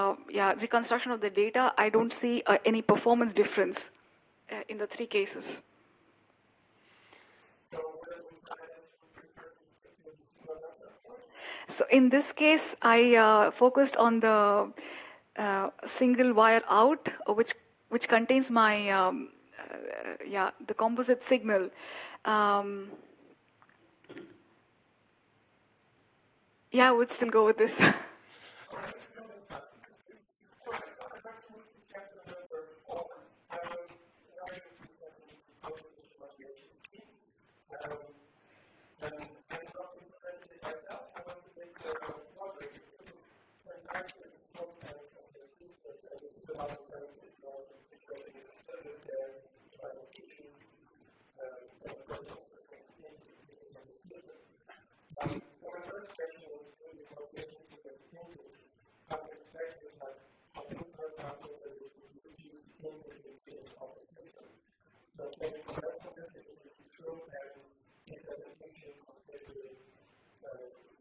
reconstruction of the data, I don't see any performance difference in the three cases. So in this case, I focused on the single wire out, which contains my the composite signal. I would still go with this. So my first question is really the motivation to get into. I would expect is that helping, for example, that it would reduce the input impedance of the system. So can you comment on this if it is true, and if there's an issue of scheduling,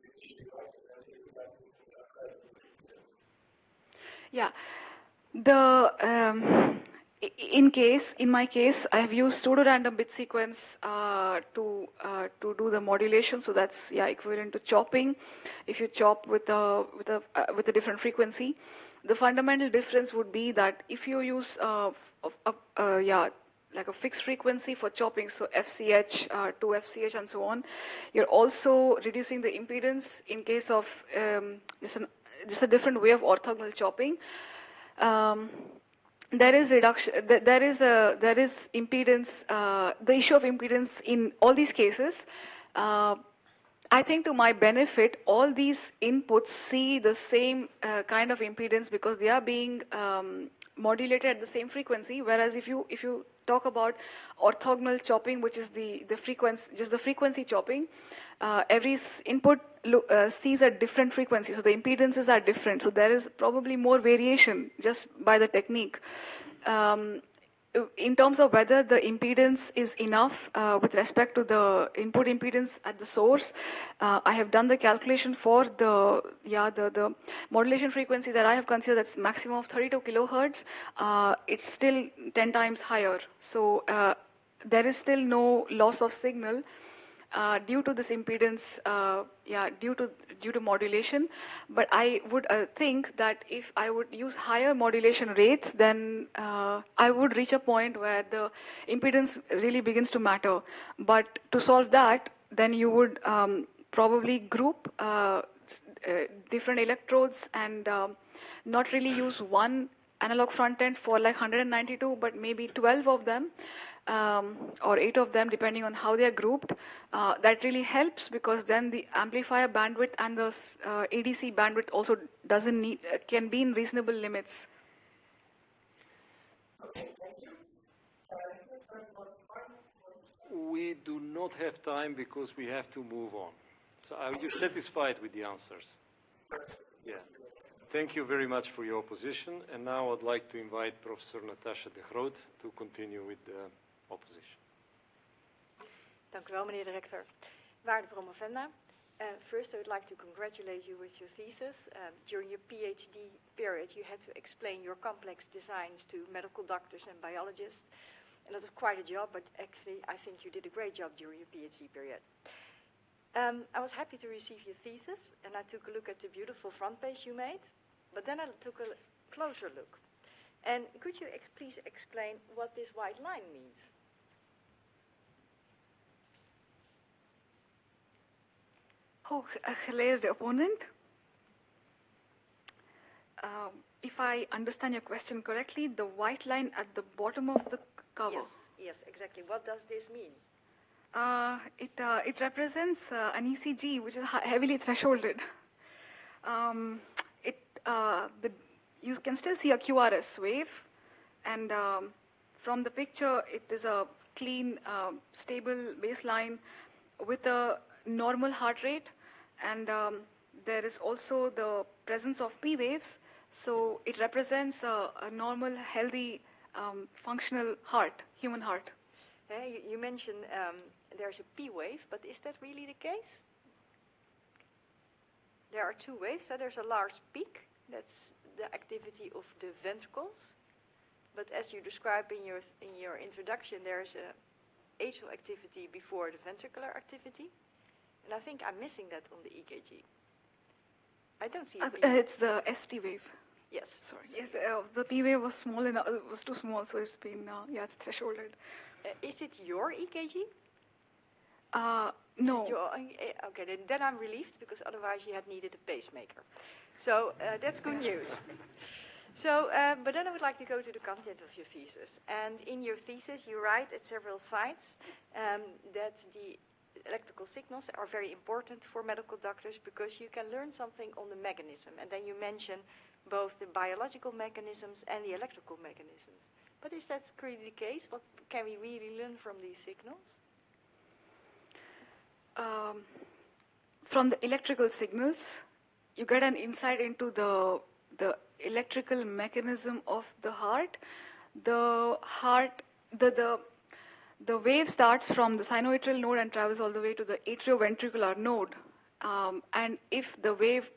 it should be like that if the system has input impedance? Yeah. In my case, I have used pseudo-random bit sequence to do the modulation. So that's equivalent to chopping. If you chop with a different frequency, the fundamental difference would be that if you use like a fixed frequency for chopping, so FCH, 2FCH, and so on, you're also reducing the impedance in case of just a different way of orthogonal chopping. There is reduction. There is impedance. The issue of impedance in all these cases. I think to my benefit, all these inputs see the same kind of impedance because they are being modulated at the same frequency. Whereas if you talk about orthogonal chopping, which is the frequency, just the frequency chopping, every input sees a different frequency, so the impedances are different. So there is probably more variation just by the technique. In terms of whether the impedance is enough with respect to the input impedance at the source, I have done the calculation for the modulation frequency that I have considered, that's maximum of 32 kilohertz. It's still 10 times higher. So there is still no loss of signal due to this impedance, due to modulation. But I would think that if I would use higher modulation rates, then I would reach a point where the impedance really begins to matter. But to solve that, then you would probably group different electrodes and not really use one analog front end for like 192, but maybe 12 of them. Or 8 of them, depending on how they are grouped. That really helps because then the amplifier bandwidth and the ADC bandwidth also can be in reasonable limits. Okay, thank you. We do not have time because we have to move on. So are you satisfied with the answers? Yeah. Thank you very much for your opposition. And now I'd like to invite Professor Natasha de Groot to continue with the opposition. Dank u wel, meneer de rector. Waarde promovenda, first I would like to congratulate you with your thesis. During your PhD period, you had to explain your complex designs to medical doctors and biologists. And that was quite a job, but actually I think you did a great job during your PhD period. I was happy to receive your thesis, and I took a look at the beautiful front page you made, but then I took a closer look. And could you please explain what this white line means? Geleerde opponent. If I understand your question correctly, the white line at the bottom of the cover. Yes, exactly. What does this mean? It represents an ECG which is heavily thresholded. You can still see a QRS wave, and from the picture, it is a clean, stable baseline with a normal heart rate, and there is also the presence of P waves, so it represents a normal, healthy, functional heart, human heart. You mentioned there's a P wave, but is that really the case? There are two waves, so there's a large peak, that's the activity of the ventricles, but as you described in your introduction, there's a atrial activity before the ventricular activity. And I think I'm missing that on the EKG. I don't see a P wave. It's the ST wave. Yes. Sorry. Yes, the P wave was small enough. It was too small, so it's been it's thresholded. Is it your EKG? No. Okay, then I'm relieved, because otherwise you had needed a pacemaker. So that's good news. So, but then I would like to go to the content of your thesis. And in your thesis, you write at several sites that the electrical signals are very important for medical doctors because you can learn something on the mechanism. And then you mention both the biological mechanisms and the electrical mechanisms. But is that really the case? What can we really learn from these signals? From the electrical signals, you get an insight into the electrical mechanism of the heart. The wave starts from the sinoatrial node and travels all the way to the atrioventricular node. And if the wave,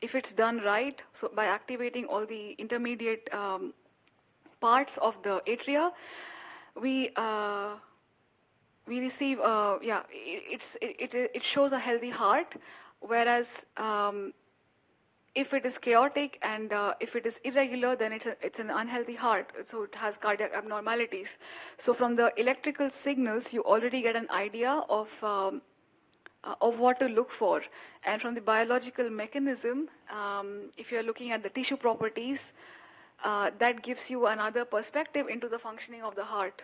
if it's done right, so by activating all the intermediate parts of the atria, we receive, it shows a healthy heart, whereas if it is chaotic and if it is irregular, then it's an unhealthy heart, so it has cardiac abnormalities. So from the electrical signals, you already get an idea of what to look for. And from the biological mechanism, if you're looking at the tissue properties, that gives you another perspective into the functioning of the heart.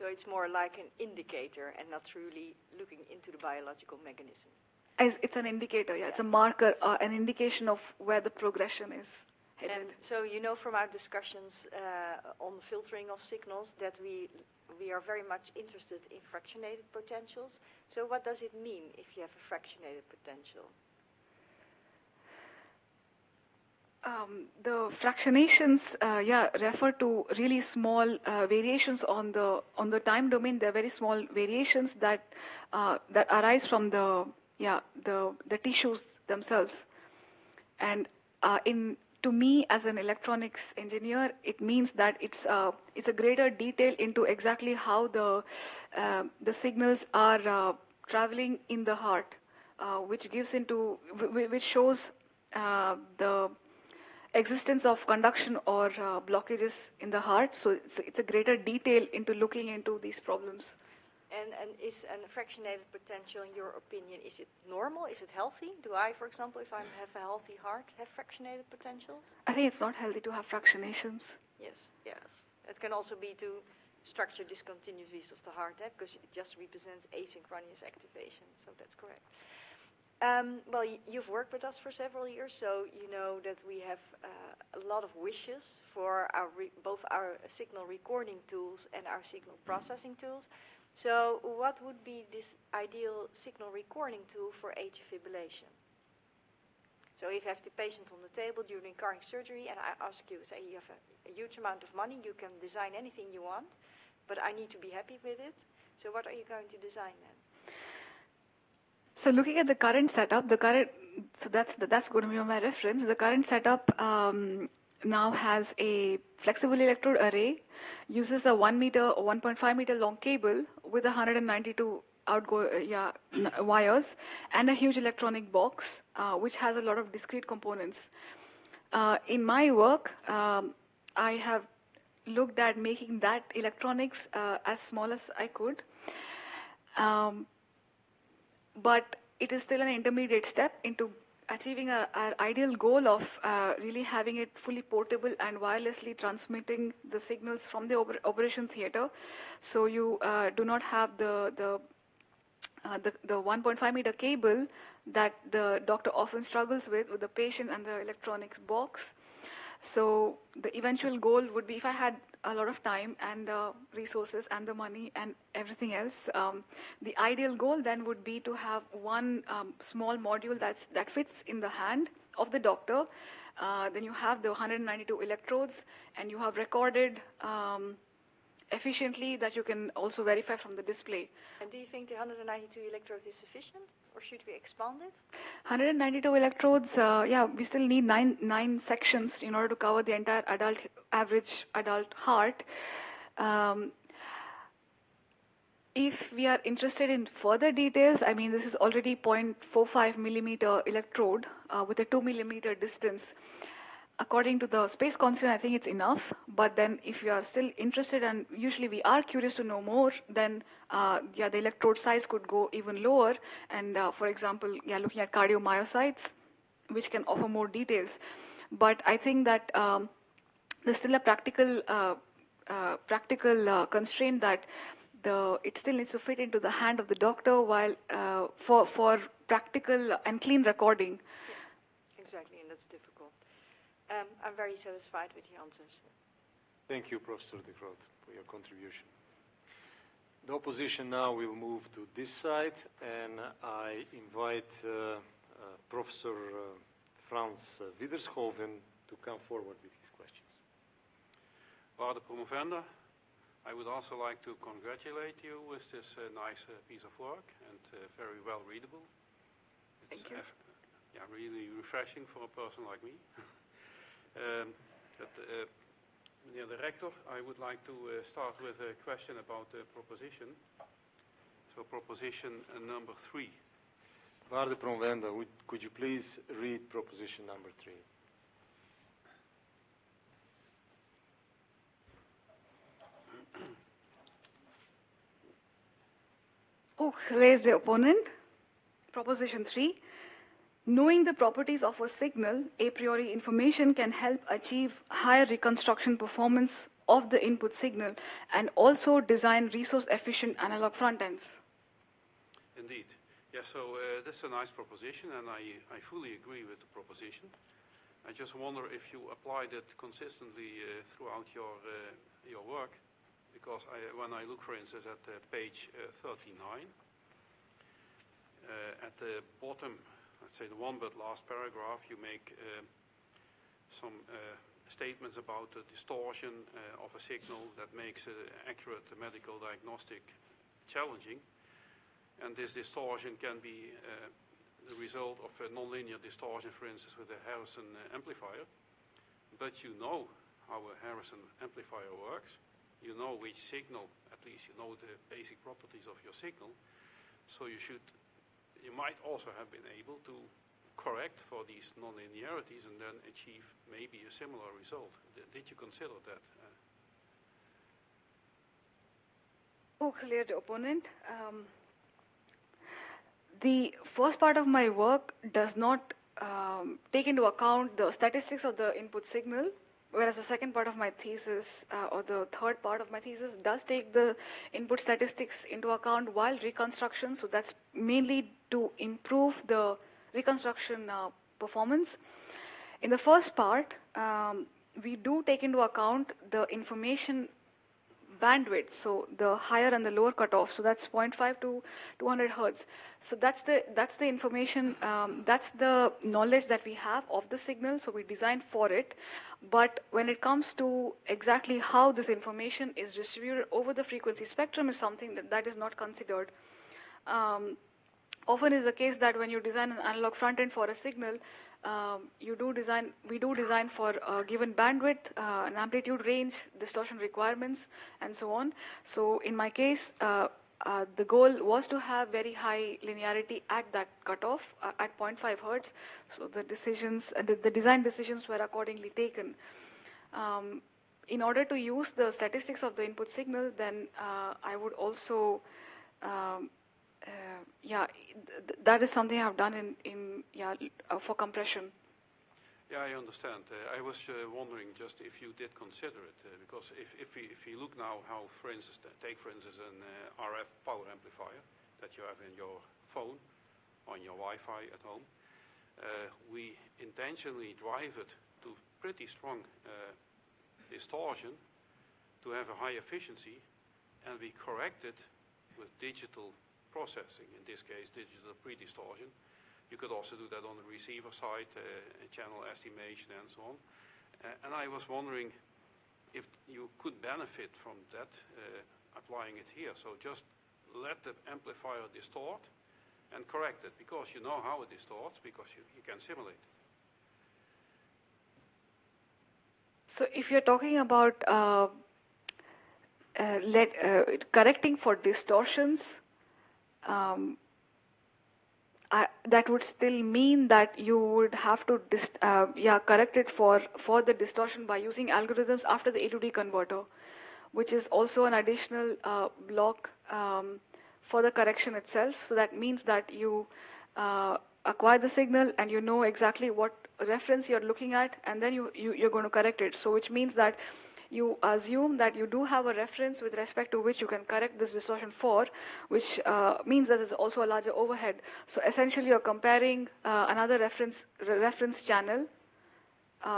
So it's more like an indicator and not truly looking into the biological mechanism. It's an indicator, yeah. It's a marker, an indication of where the progression is headed. And so you know from our discussions on filtering of signals that we are very much interested in fractionated potentials. So what does it mean if you have a fractionated potential? The fractionations, refer to really small variations on the time domain. They're very small variations that arise from the tissues themselves. And to me, as an electronics engineer, it means that it's a greater detail into exactly how the signals are traveling in the heart, which shows the existence of conduction or blockages in the heart. So it's a greater detail into looking into these problems. And is a fractionated potential, in your opinion, is it normal? Is it healthy? Do I, for example, if I have a healthy heart, have fractionated potentials? I think it's not healthy to have fractionations. Yes. It can also be to structure discontinuities of the heart, because it just represents asynchronous activation, so that's correct. Well, you've worked with us for several years, so you know that we have a lot of wishes for both our signal recording tools and our signal processing tools. So what would be this ideal signal recording tool for atrial fibrillation? So if you have the patient on the table during cardiac surgery and I ask you, say you have a huge amount of money, you can design anything you want, but I need to be happy with it. So what are you going to design then? So looking at the current setup, that's going to be my reference. The current setup now has a flexible electrode array, uses a 1 meter or 1.5 meter long cable with 192 wires and a huge electronic box, which has a lot of discrete components. In my work, I have looked at making that electronics as small as I could. But it is still an intermediate step into achieving our ideal goal of really having it fully portable and wirelessly transmitting the signals from the operation theater. So you do not have the 1.5 meter cable that the doctor often struggles with the patient and the electronics box. So the eventual goal would be, if I had a lot of time and resources and the money and everything else, the ideal goal then would be to have one small module that fits in the hand of the doctor. Then you have the 192 electrodes, and you have recorded efficiently that you can also verify from the display. And do you think the 192 electrodes is sufficient, or should we expand it? 192 electrodes, we still need nine sections in order to cover the entire average adult heart. If we are interested in further details, I mean, this is already 0.45 millimeter electrode with a 2 millimeter distance. According to the space constraint, I think it's enough. But then if you are still interested, and usually we are curious to know more, then the electrode size could go even lower. And for example, looking at cardiomyocytes, which can offer more details. But I think that there's still a practical constraint that it still needs to fit into the hand of the doctor while for practical and clean recording. Yeah, exactly, and that's difficult. I'm very satisfied with your answers. Thank you, Professor de Groot, for your contribution. The opposition now will move to this side, and I invite Professor Frans Wiederschoven to come forward with his questions. Waarde promovenda, I would also like to congratulate you with this nice piece of work and very well readable. It's Thank you. Really refreshing for a person like me. Meneer de rector, I would like to start with a question about the proposition. So proposition number 3. Waarde promovenda, could you please read proposition number 3? Geleerde opponent, proposition 3. Knowing the properties of a signal, a priori information can help achieve higher reconstruction performance of the input signal and also design resource-efficient analog front ends. Indeed. Yeah, so that's a nice proposition, and I fully agree with the proposition. I just wonder if you applied it consistently throughout your work, because when I look, for instance, at page 39, at the bottom, let's say the one but last paragraph, you make some statements about the distortion of a signal that makes accurate medical diagnostic challenging. And this distortion can be the result of a nonlinear distortion, for instance, with a Harrison amplifier. But you know how a Harrison amplifier works. You know which signal, at least you know the basic properties of your signal. So you might also have been able to correct for these nonlinearities and then achieve maybe a similar result. Did you consider that? Geleerde opponent. The first part of my work does not take into account the statistics of the input signal, whereas the second part of my thesis, or the third part of my thesis, does take the input statistics into account while reconstruction. So that's mainly to improve the reconstruction performance. In the first part, we do take into account the information bandwidth, so the higher and the lower cutoff. So that's 0.5 to 200 hertz. So that's the information, that's the knowledge that we have of the signal, so we designed for it. But when it comes to exactly how this information is distributed over the frequency spectrum is something that is not considered. Often is the case that when you design an analog front end for a signal, we do design for a given bandwidth, an amplitude range, distortion requirements, and so on. So in my case, the goal was to have very high linearity at that cutoff, at 0.5 hertz. So the decisions, the design decisions were accordingly taken. In order to use the statistics of the input signal, then I would also that is something I've done for compression. Yeah, I understand. I was wondering just if you did consider it, because if we look now how, for instance, take for instance an RF power amplifier that you have in your phone, on your Wi-Fi at home, we intentionally drive it to pretty strong distortion to have a high efficiency, and we correct it with digital processing, in this case digital pre-distortion. You could also do that on the receiver side, channel estimation and so on. And I was wondering if you could benefit from that, applying it here. So just let the amplifier distort and correct it, because you know how it distorts, because you can simulate it. So if you're talking about correcting for distortions, that would still mean that you would have to correct it for the distortion by using algorithms after the A to D converter, which is also an additional block for the correction itself. So that means that you acquire the signal and you know exactly what reference you're looking at, and then you're going to correct it. So which means that you assume that you do have a reference with respect to which you can correct this distortion for, which means that there's also a larger overhead. So essentially you're comparing another reference channel.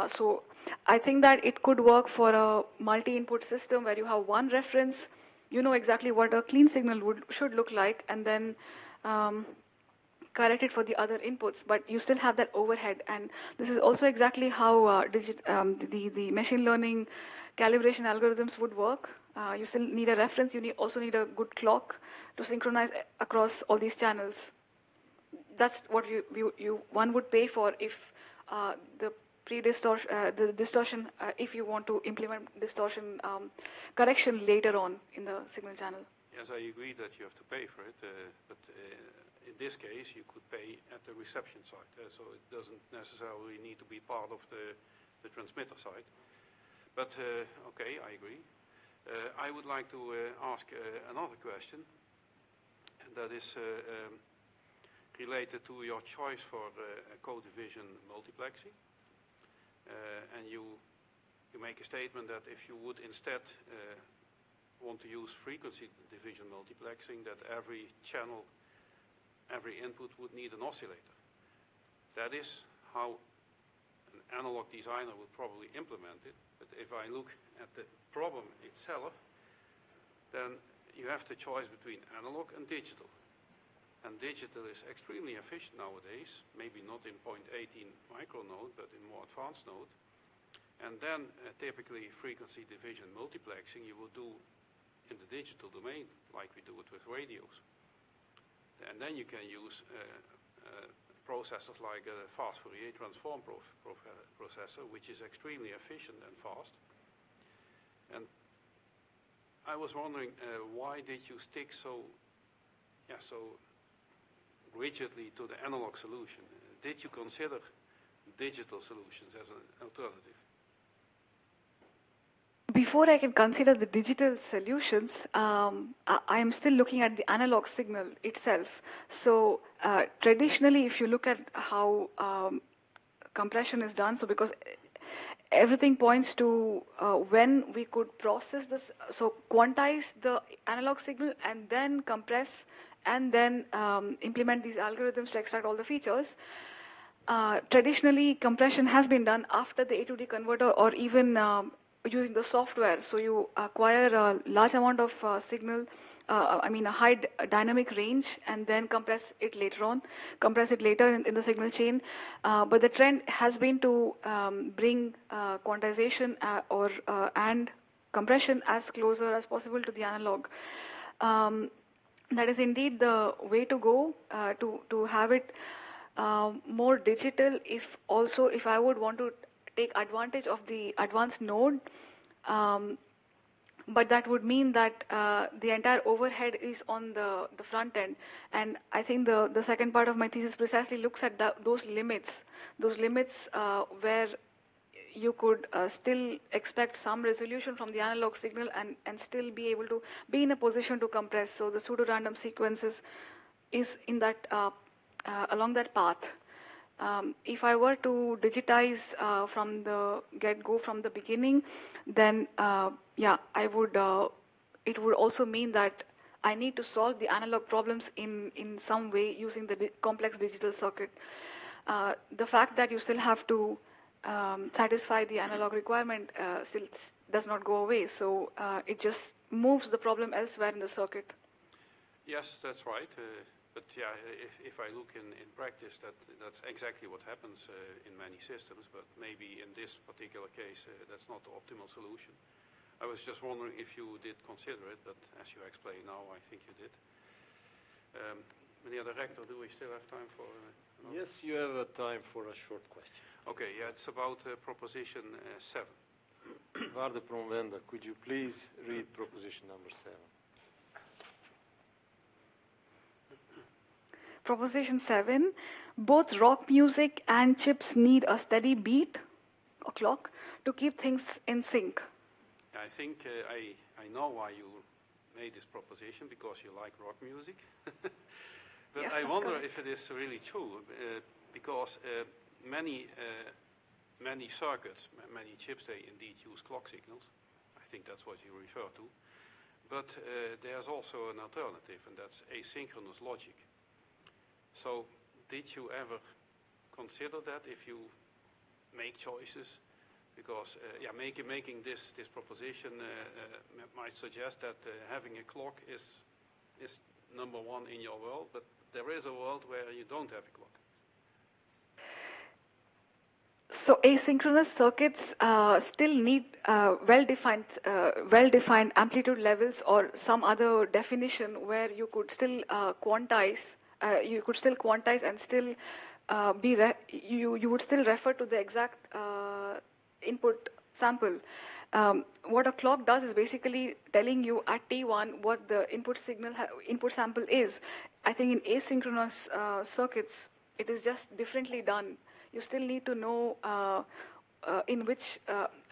So I think that it could work for a multi-input system where you have one reference, you know exactly what a clean signal should look like, and then correct it for the other inputs, but you still have that overhead. And this is also exactly how the machine learning calibration algorithms would work. You still need a reference, you also need a good clock to synchronize across all these channels. That's what one would pay for if the distortion, if you want to implement distortion correction later on in the signal channel. Yes, I agree that you have to pay for it, but in this case you could pay at the reception side, so it doesn't necessarily need to be part of the transmitter side. But okay, I agree. I would like to ask another question, and that is related to your choice for code-division multiplexing. And you make a statement that if you would instead want to use frequency division multiplexing, that every channel, every input would need an oscillator. That is how an analog designer would probably implement it. But if I look at the problem itself, then you have the choice between analog and digital. And digital is extremely efficient nowadays, maybe not in 0.18 micronode, but in more advanced node. And then typically frequency division multiplexing you will do in the digital domain, like we do it with radios. And then you can use processors like a fast Fourier transform processor, which is extremely efficient and fast. And I was wondering, why did you stick so rigidly to the analog solution? Did you consider digital solutions as an alternative? Before I can consider the digital solutions, I am still looking at the analog signal itself. So traditionally, if you look at how compression is done, so because everything points to when we could process this, so quantize the analog signal and then compress and then implement these algorithms to extract all the features. Traditionally, compression has been done after the A to D converter, or even using the software. So you acquire a large amount of signal, a high dynamic range, and then compress it later in the signal chain. But the trend has been to bring quantization and compression as closer as possible to the analog. That is indeed the way to go, to have it more digital. If I would want to take advantage of the advanced node, but that would mean that the entire overhead is on the front end. And I think the second part of my thesis precisely looks at those limits where you could still expect some resolution from the analog signal and still be able to be in a position to compress. So the pseudo-random sequences is in that along that path. If I were to digitize from the get-go, from the beginning, then I would. It would also mean that I need to solve the analog problems in some way using the complex digital circuit. The fact that you still have to satisfy the analog requirement still does not go away. So it just moves the problem elsewhere in the circuit. Yes, that's right. But yeah, if I look in practice, that's exactly what happens in many systems. But maybe in this particular case, that's not the optimal solution. I was just wondering if you did consider it, but as you explain now, I think you did. Meneer de Rector, do we still have time for? Yes, you have time for a short question. Okay, yeah, it's about proposition 7. Waarde promovenda, could you please read proposition number 7? Proposition 7, both rock music and chips need a steady beat or clock to keep things in sync. I think I know why you made this proposition, because you like rock music. But yes, I wonder correct. if it is really true, because many circuits, many chips, they indeed use clock signals. I think that's what you refer to. But there's also an alternative, and that's asynchronous logic. So did you ever consider that if you make choices? Because making this proposition might suggest that having a clock is number one in your world, but there is a world where you don't have a clock. So asynchronous circuits still need well-defined amplitude levels or some other definition where you could still quantize. You could still quantize and still you would still refer to the exact input sample. What a clock does is basically telling you at T1 what the input sample is. I think in asynchronous circuits, it is just differently done. You still need to know in which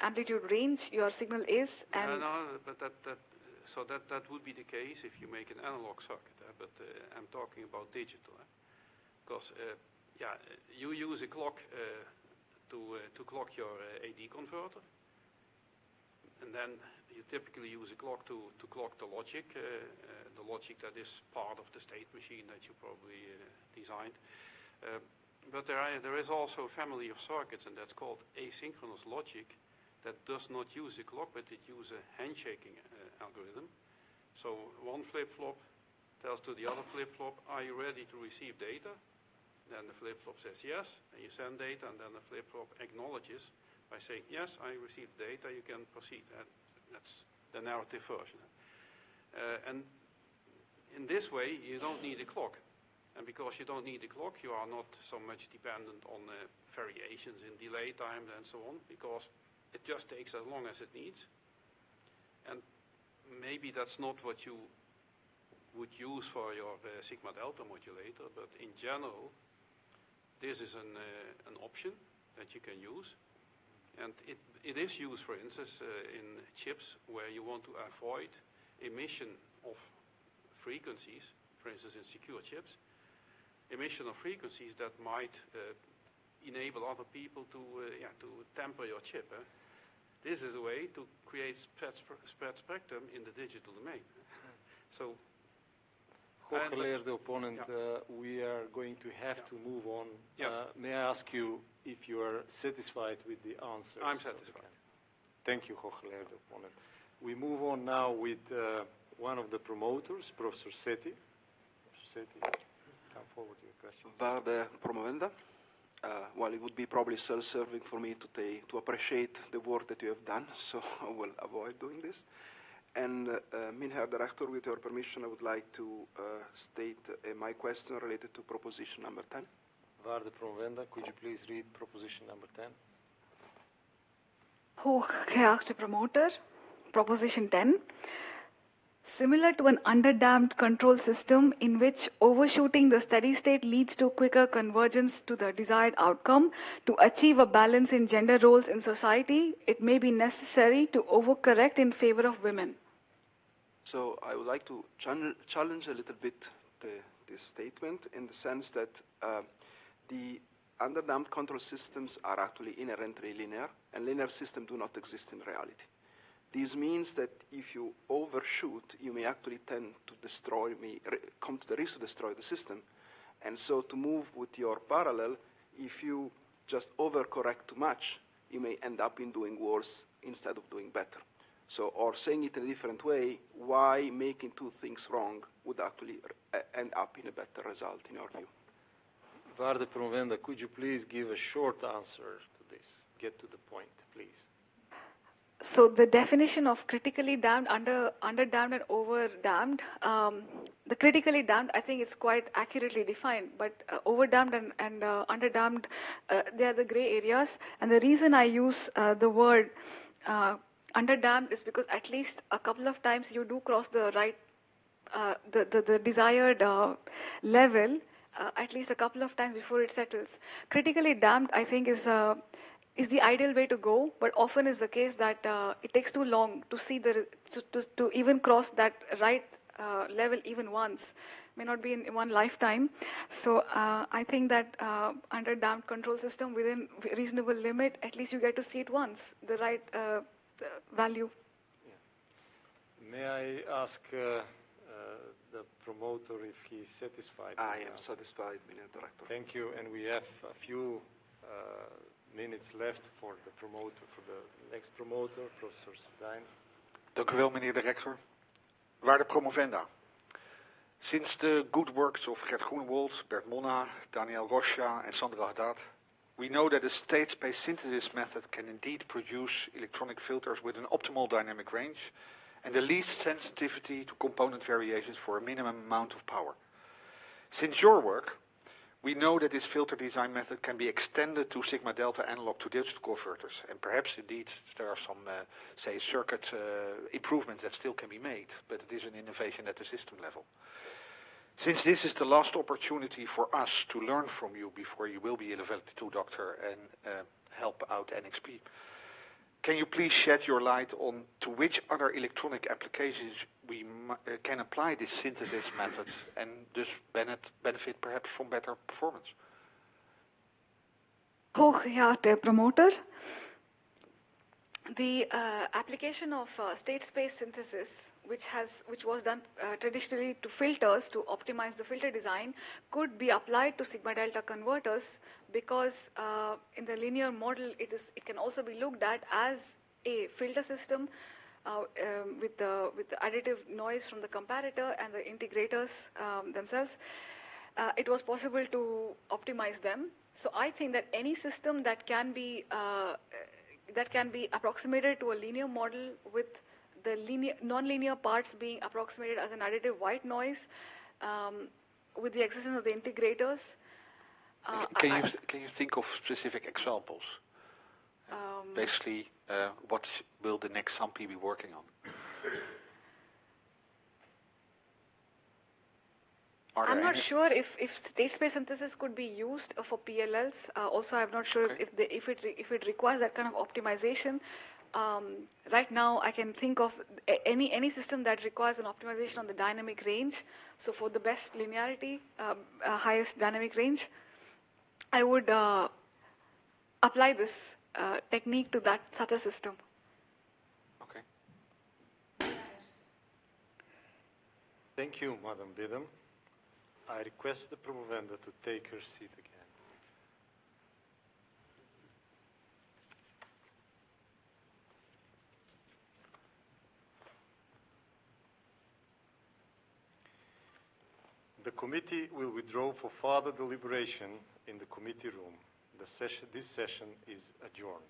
amplitude range your signal is. And but that would be the case if you make an analog circuit. But I'm talking about digital, because you use a clock to clock your AD converter, and then you typically use a clock to clock the logic that is part of the state machine that you probably designed. But there is also a family of circuits, and that's called asynchronous logic, that does not use a clock, but it uses a handshaking algorithm. So one flip-flop tells to the other flip-flop, are you ready to receive data? Then the flip-flop says yes, and you send data, and then the flip-flop acknowledges by saying, yes, I received data, you can proceed. That's the narrative version. And in this way, you don't need a clock. And because you don't need a clock, you are not so much dependent on variations in delay time and so on, because it just takes as long as it needs. And maybe that's not what you would use for your sigma delta modulator, but in general, this is an option that you can use. And it is used, for instance, in chips where you want to avoid emission of frequencies, for instance, in secure chips, emission of frequencies that might enable other people to temper your chip. This is a way to create spread spectrum in the digital domain. So, Hooggeleerde opponent, we are going to have to move on. Yes. May I ask you if you are satisfied with the answers? I'm satisfied. Thank you, hooggeleerde opponent. We move on now with one of the promoters, Professor Sethi. Professor Sethi, come forward to your question. Waarde promovenda, well, it would be probably self-serving for me to appreciate the work that you have done, so I will avoid doing this. And Meneer Director, with your permission, I would like to state my question related to proposition number 10. Waarde promovenda, could you please read proposition number 10? Hooggeachte promoter, proposition 10. Similar to an underdamped control system in which overshooting the steady state leads to quicker convergence to the desired outcome, to achieve a balance in gender roles in society, it may be necessary to overcorrect in favor of women. So I would like to challenge a little bit this statement in the sense that the underdamped control systems are actually inherently linear, and linear systems do not exist in reality. This means that if you overshoot, you may actually tend to destroy, come to the risk to destroy the system. And so to move with your parallel, if you just overcorrect too much, you may end up in doing worse instead of doing better. So, or saying it in a different way, why making two things wrong would actually end up in a better result in your view? Waarde promovenda, could you please give a short answer to this? Get to the point, please. So the definition of critically damped, underdamped and overdamped, the critically damped I think is quite accurately defined, but overdamped and underdamped, they are the gray areas. And the reason I use the word underdamped is because at least a couple of times you do cross the right, the desired level, at least a couple of times before it settles. Critically damped, I think, is the ideal way to go, but often is the case that it takes too long to see to even cross that right level even once. May not be in one lifetime. So I think that under damped control system within reasonable limit, at least you get to see it once, the right value. Yeah. May I ask the promoter if he is satisfied? I am satisfied, Meneer Director. Thank you, and we have a few minutes left for the promoter, for the next promoter, Professor Sardijn. Dank u wel, meneer de rector. Waarde promovenda. Since the good works of Gert Groenewold, Bert Monna, Daniel Rocha and Sandra Haddad, we know that a state space synthesis method can indeed produce electronic filters with an optimal dynamic range and the least sensitivity to component variations for a minimum amount of power. Since your work, we know that this filter design method can be extended to sigma delta analog to digital converters, and perhaps indeed there are some, say, circuit improvements that still can be made, but it is an innovation at the system level. Since this is the last opportunity for us to learn from you before you will be a level 2 doctor and help out NXP, can you please shed your light on to which other electronic applications we can apply this synthesis method and thus benefit perhaps from better performance? Hooggeachte promoter, the application of state space synthesis, which was done traditionally to filters to optimize the filter design, could be applied to sigma delta converters because in the linear model it can also be looked at as a filter system with the additive noise from the comparator and the integrators themselves. It was possible to optimize them. So I think that any system that can be approximated to a linear model with the non-linear parts being approximated as an additive white noise with the existence of the integrators. Can you think of specific examples? Basically, what will the next SAMPI be working on? I'm not sure if state space synthesis could be used for PLLs. Also, I'm not sure if it requires that kind of optimization. Right now, I can think of any system that requires an optimization on the dynamic range. So for the best linearity, highest dynamic range, I would apply this technique to such a system. Okay. Thank you, Madam Bidham. I request the promovenda to take her seat again. The committee will withdraw for further deliberation in the committee room. This session is adjourned.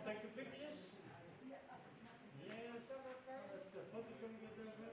Take the pictures. Yeah, the photo can get there.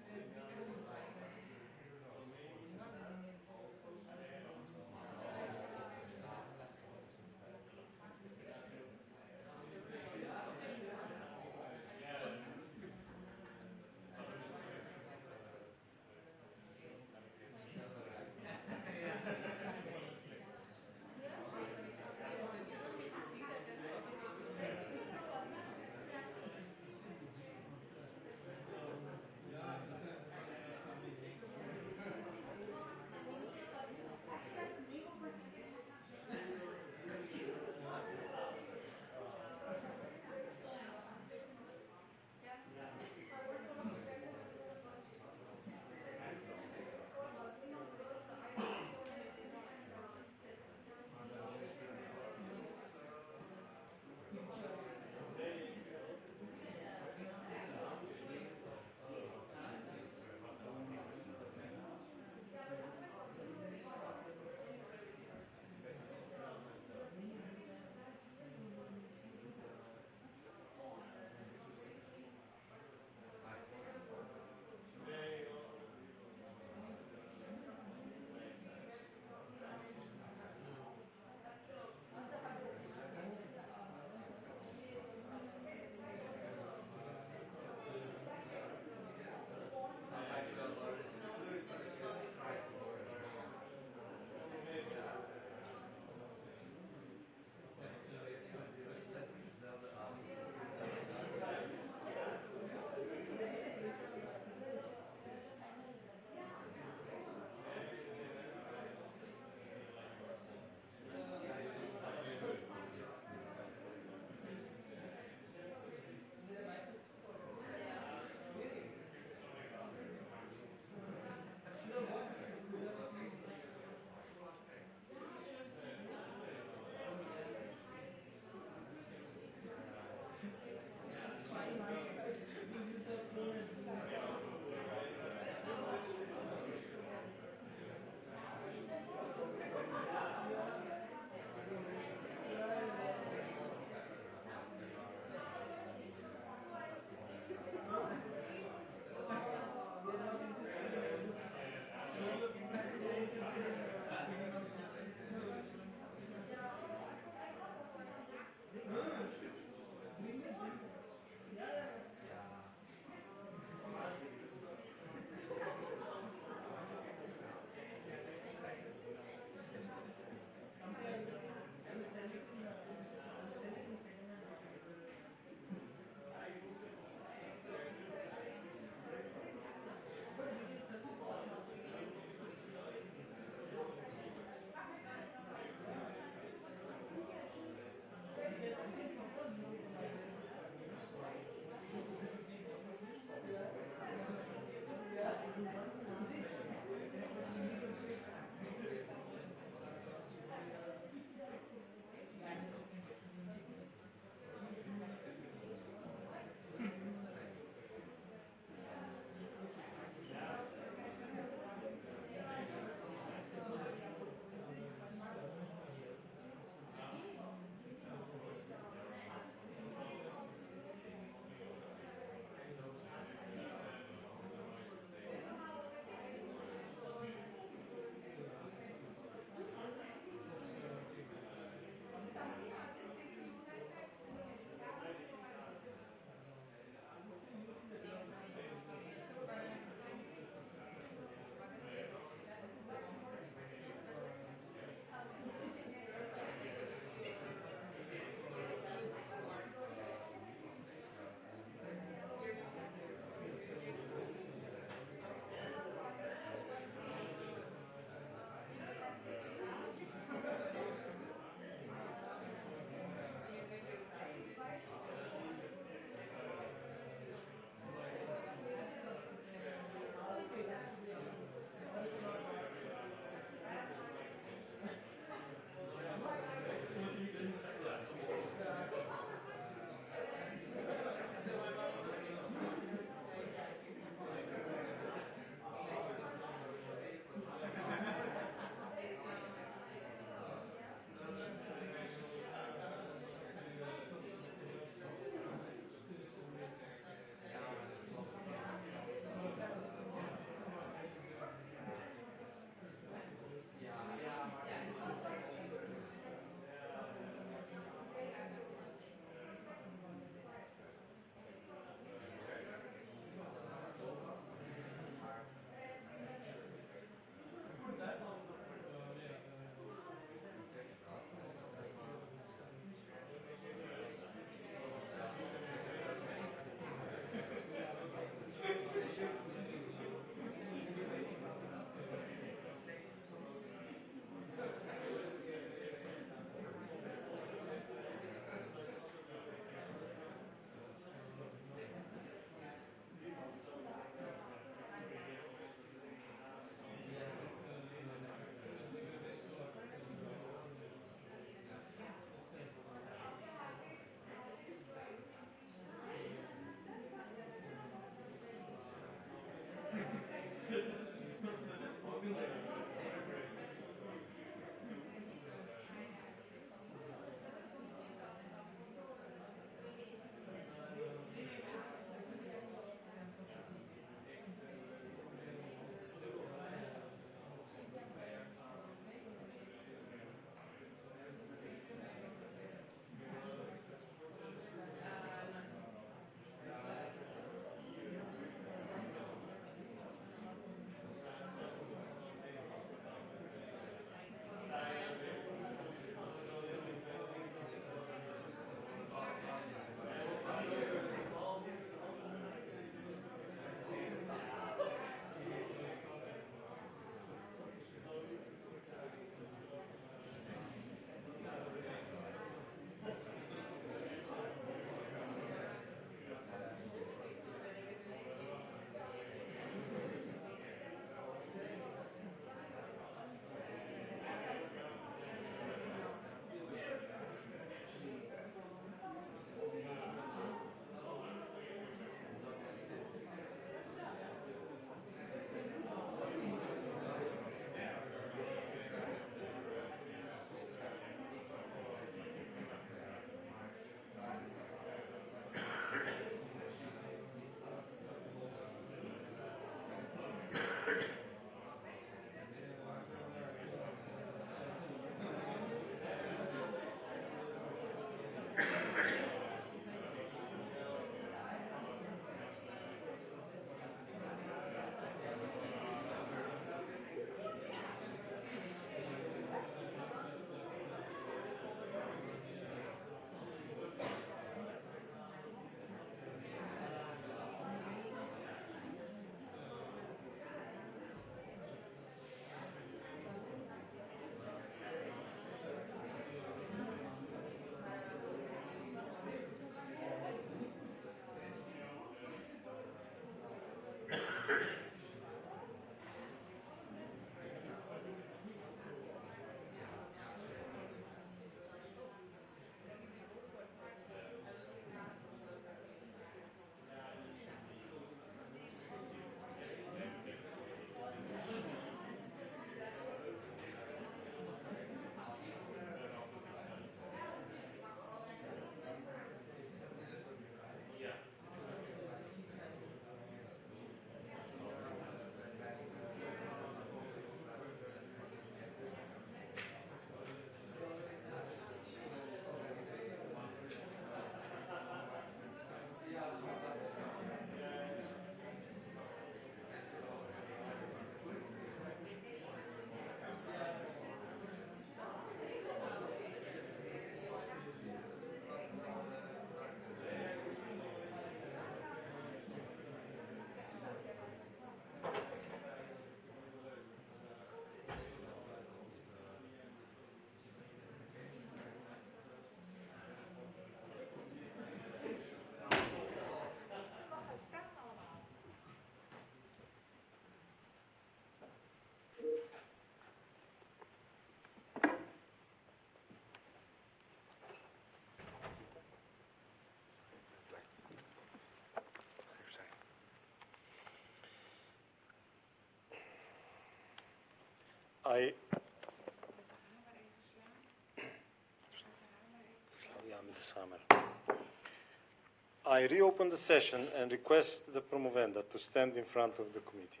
I reopen the session and request the promovenda to stand in front of the committee.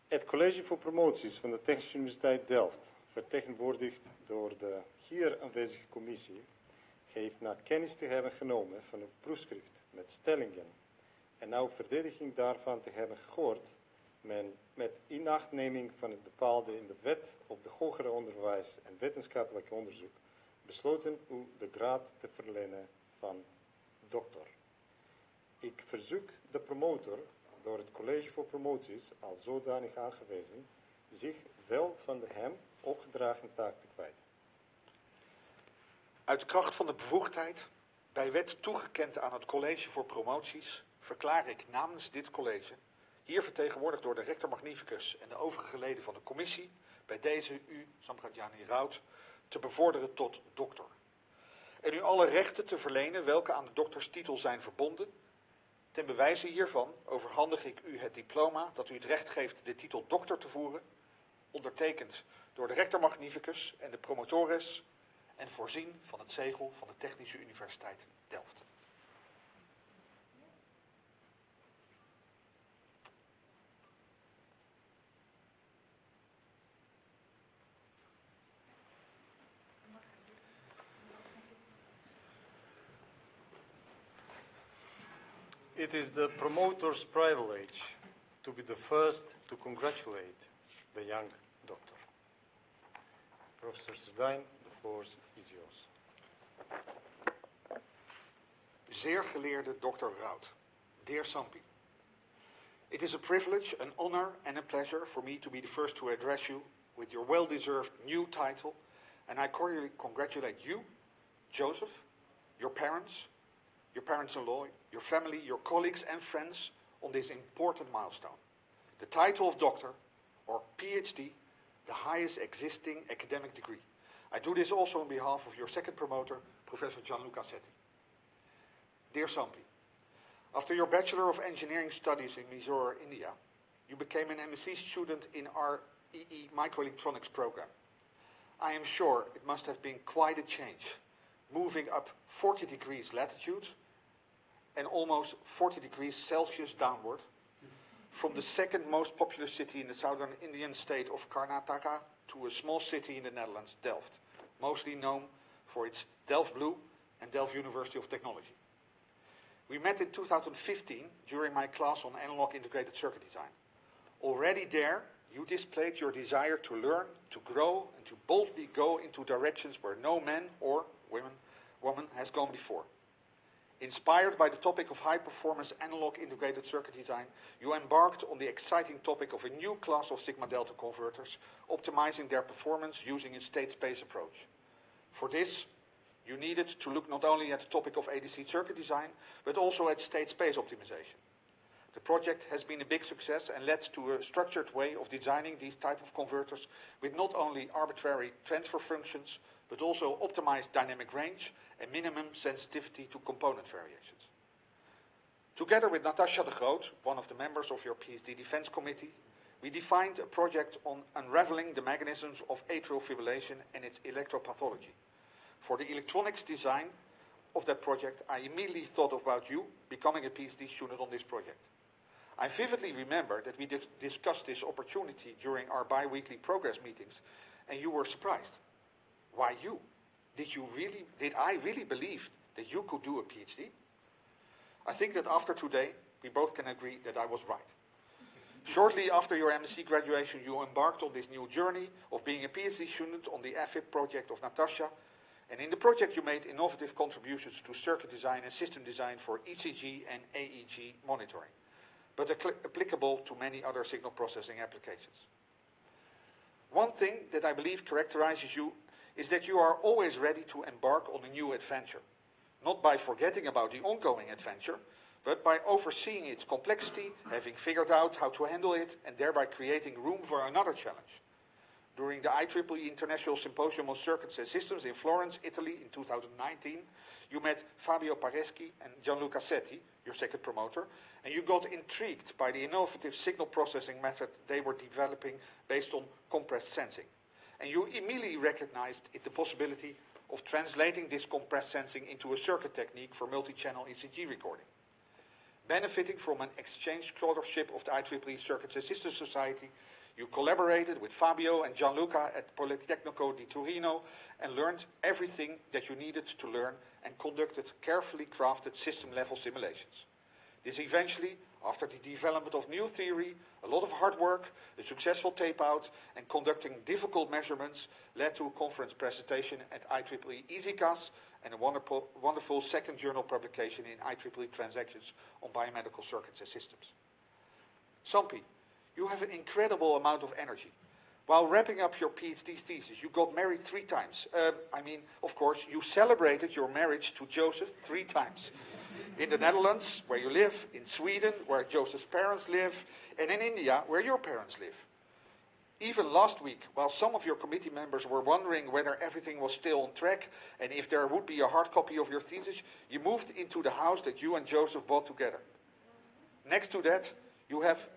Het College voor Promoties van de Technische Universiteit Delft, vertegenwoordigd door de hier aanwezige commissie, heeft na kennis te hebben genomen van een proefschrift met stellingen en nou verdediging daarvan te hebben gehoord, men met inachtneming van het bepaalde in de wet op de hoger onderwijs en wetenschappelijk onderzoek besloten u de graad te verlenen van dokter. Ik verzoek de promotor, door het College voor Promoties als zodanig aangewezen, zich wel van de hem opgedragen taak te kwijten. Uit kracht van de bevoegdheid, bij wet toegekend aan het College voor Promoties, verklaar ik namens dit college, hier vertegenwoordigd door de rector magnificus en de overige leden van de commissie, bij deze u, Samprajani Rout, te bevorderen tot dokter. En u alle rechten te verlenen welke aan de dokterstitel zijn verbonden. Ten bewijze hiervan overhandig ik u het diploma dat u het recht geeft de titel dokter te voeren, ondertekend door de rector magnificus en de promotores en voorzien van het zegel van de Technische Universiteit Delft. It is the promoter's privilege to be the first to congratulate the young doctor. Professor Serdijn, the floor is yours. Zeer geleerde Dr. Rout, dear Sampi, it is a privilege, an honor and a pleasure for me to be the first to address you with your well-deserved new title, and I cordially congratulate you, Joseph, your parents-in-law, your family, your colleagues and friends on this important milestone. The title of doctor, or PhD, the highest existing academic degree. I do this also on behalf of your second promoter, Professor Gianluca Setti. Dear Sampi, after your Bachelor of Engineering Studies in Mysore, India, you became an MSc student in our EE Microelectronics program. I am sure it must have been quite a change, moving up 40 degrees latitude and almost 40 degrees Celsius downward, from the second most populous city in the southern Indian state of Karnataka to a small city in the Netherlands, Delft, mostly known for its Delft Blue and Delft University of Technology. We met in 2015 during my class on analog integrated circuit design. Already there, you displayed your desire to learn, to grow, and to boldly go into directions where no man or woman has gone before. Inspired by the topic of high-performance analog integrated circuit design, you embarked on the exciting topic of a new class of sigma-delta converters, optimizing their performance using a state-space approach. For this, you needed to look not only at the topic of ADC circuit design, but also at state-space optimization. The project has been a big success and led to a structured way of designing these type of converters with not only arbitrary transfer functions, but also optimized dynamic range and minimum sensitivity to component variations. Together with Natasha de Groot, one of the members of your PhD Defense Committee, we defined a project on unraveling the mechanisms of atrial fibrillation and its electropathology. For the electronics design of that project, I immediately thought about you becoming a PhD student on this project. I vividly remember that we discussed this opportunity during our bi-weekly progress meetings, and you were surprised. Why you? Did I really believe that you could do a PhD? I think that after today, we both can agree that I was right. Shortly after your MSc graduation, you embarked on this new journey of being a PhD student on the AFIP project of Natasha, and in the project you made innovative contributions to circuit design and system design for ECG and AEG monitoring, but applicable to many other signal processing applications. One thing that I believe characterizes you is that you are always ready to embark on a new adventure, not by forgetting about the ongoing adventure, but by overseeing its complexity, having figured out how to handle it, and thereby creating room for another challenge. During the IEEE International Symposium on Circuits and Systems in Florence, Italy in 2019, you met Fabio Pareschi and Gianluca Setti, your second promoter, and you got intrigued by the innovative signal processing method they were developing based on compressed sensing. And you immediately recognized the possibility of translating this compressed sensing into a circuit technique for multi-channel ECG recording. Benefiting from an exchange scholarship of the IEEE Circuits and Systems Society, you collaborated with Fabio and Gianluca at Politecnico di Torino and learned everything that you needed to learn and conducted carefully crafted system-level simulations. This eventually, after the development of new theory, a lot of hard work, a successful tape-out, and conducting difficult measurements led to a conference presentation at IEEE EasyCAS and a wonderful second journal publication in IEEE Transactions on Biomedical Circuits and Systems. Sampi, you have an incredible amount of energy. While wrapping up your PhD thesis, you got married 3 times. Of course, you celebrated your marriage to Joseph 3 times. In the Netherlands, where you live, in Sweden, where Joseph's parents live, and in India, where your parents live. Even last week, while some of your committee members were wondering whether everything was still on track and if there would be a hard copy of your thesis, you moved into the house that you and Joseph bought together. Next to that, you have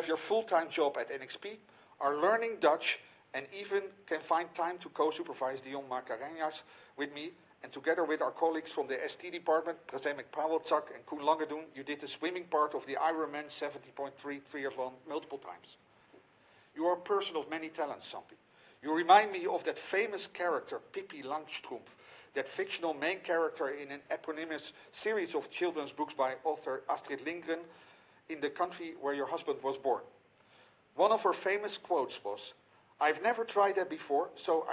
your full-time job at NXP, are learning Dutch, and even can find time to co-supervise Dion Macarenhas with me, and together with our colleagues from the ST department, Prazemek Pawelczak and Koen Langedoen, you did the swimming part of the Ironman 70.3 triathlon multiple times. You are a person of many talents, Sampi. You remind me of that famous character, Pippi Langstrumpf, that fictional main character in an eponymous series of children's books by author Astrid Lindgren, in the country where your husband was born. One of her famous quotes was, "I've never tried that before, so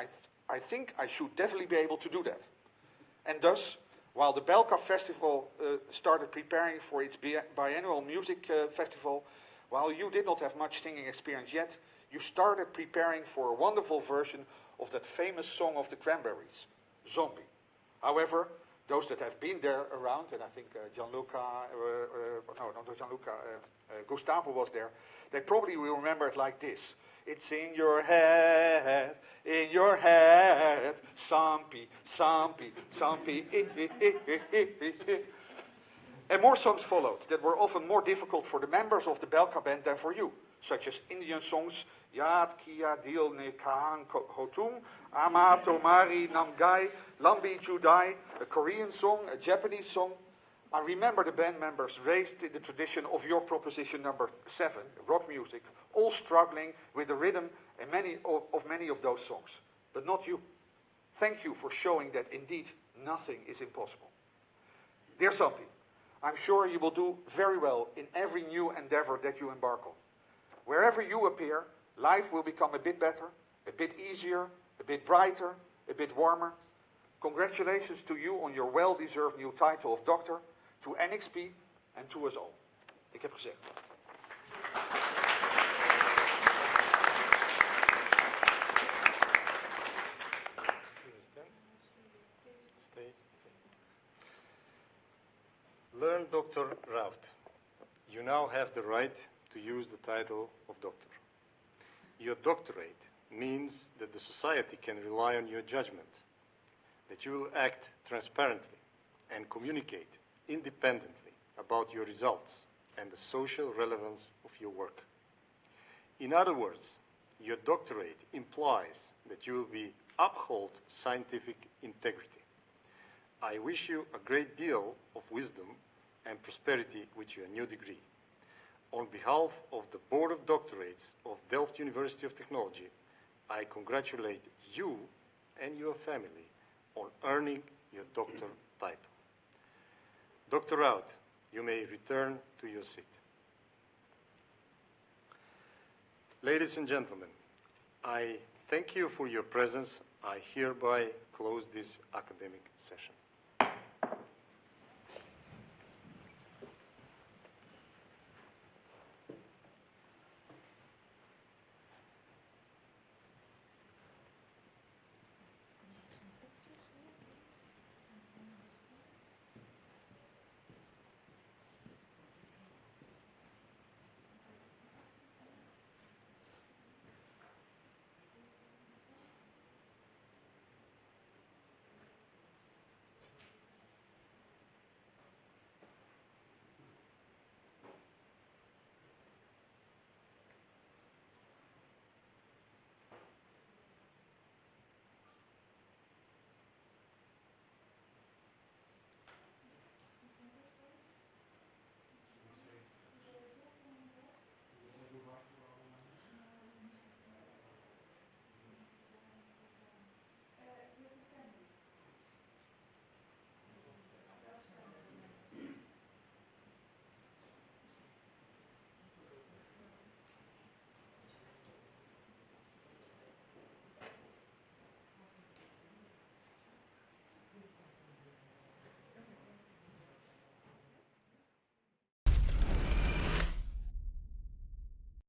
I think I should definitely be able to do that." And thus, while the Belka Festival started preparing for its biannual music festival, while you did not have much singing experience yet, you started preparing for a wonderful version of that famous song of the Cranberries, Zombie. However, those that have been there around, and I think Gustavo was there, they probably will remember it like this. It's in your head, Sampi, Sampi, Sampi. And more songs followed that were often more difficult for the members of the Belka band than for you, such as Indian songs, Yad Kia Dil Ne Kahan Hotum, Amato Mari Namgai, Lambi Judai, a Korean song, a Japanese song. I remember the band members raised in the tradition of your proposition number 7, rock music, all struggling with the rhythm and many of those songs, but not you. Thank you for showing that indeed nothing is impossible. Dear Sampi, I'm sure you will do very well in every new endeavor that you embark on. Wherever you appear, life will become a bit better, a bit easier, a bit brighter, a bit warmer. Congratulations to you on your well-deserved new title of doctor, to NXP and to us all. Ik heb gezegd. Learn Dr. Rout. You now have the right to use the title of doctor. Your doctorate means that the society can rely on your judgment, that you will act transparently and communicate independently about your results and the social relevance of your work. In other words, your doctorate implies that you will uphold scientific integrity. I wish you a great deal of wisdom and prosperity with your new degree. On behalf of the Board of Doctorates of Delft University of Technology, I congratulate you and your family on earning your doctor title. Dr. Rout, you may return to your seat. Ladies and gentlemen, I thank you for your presence. I hereby close this academic session.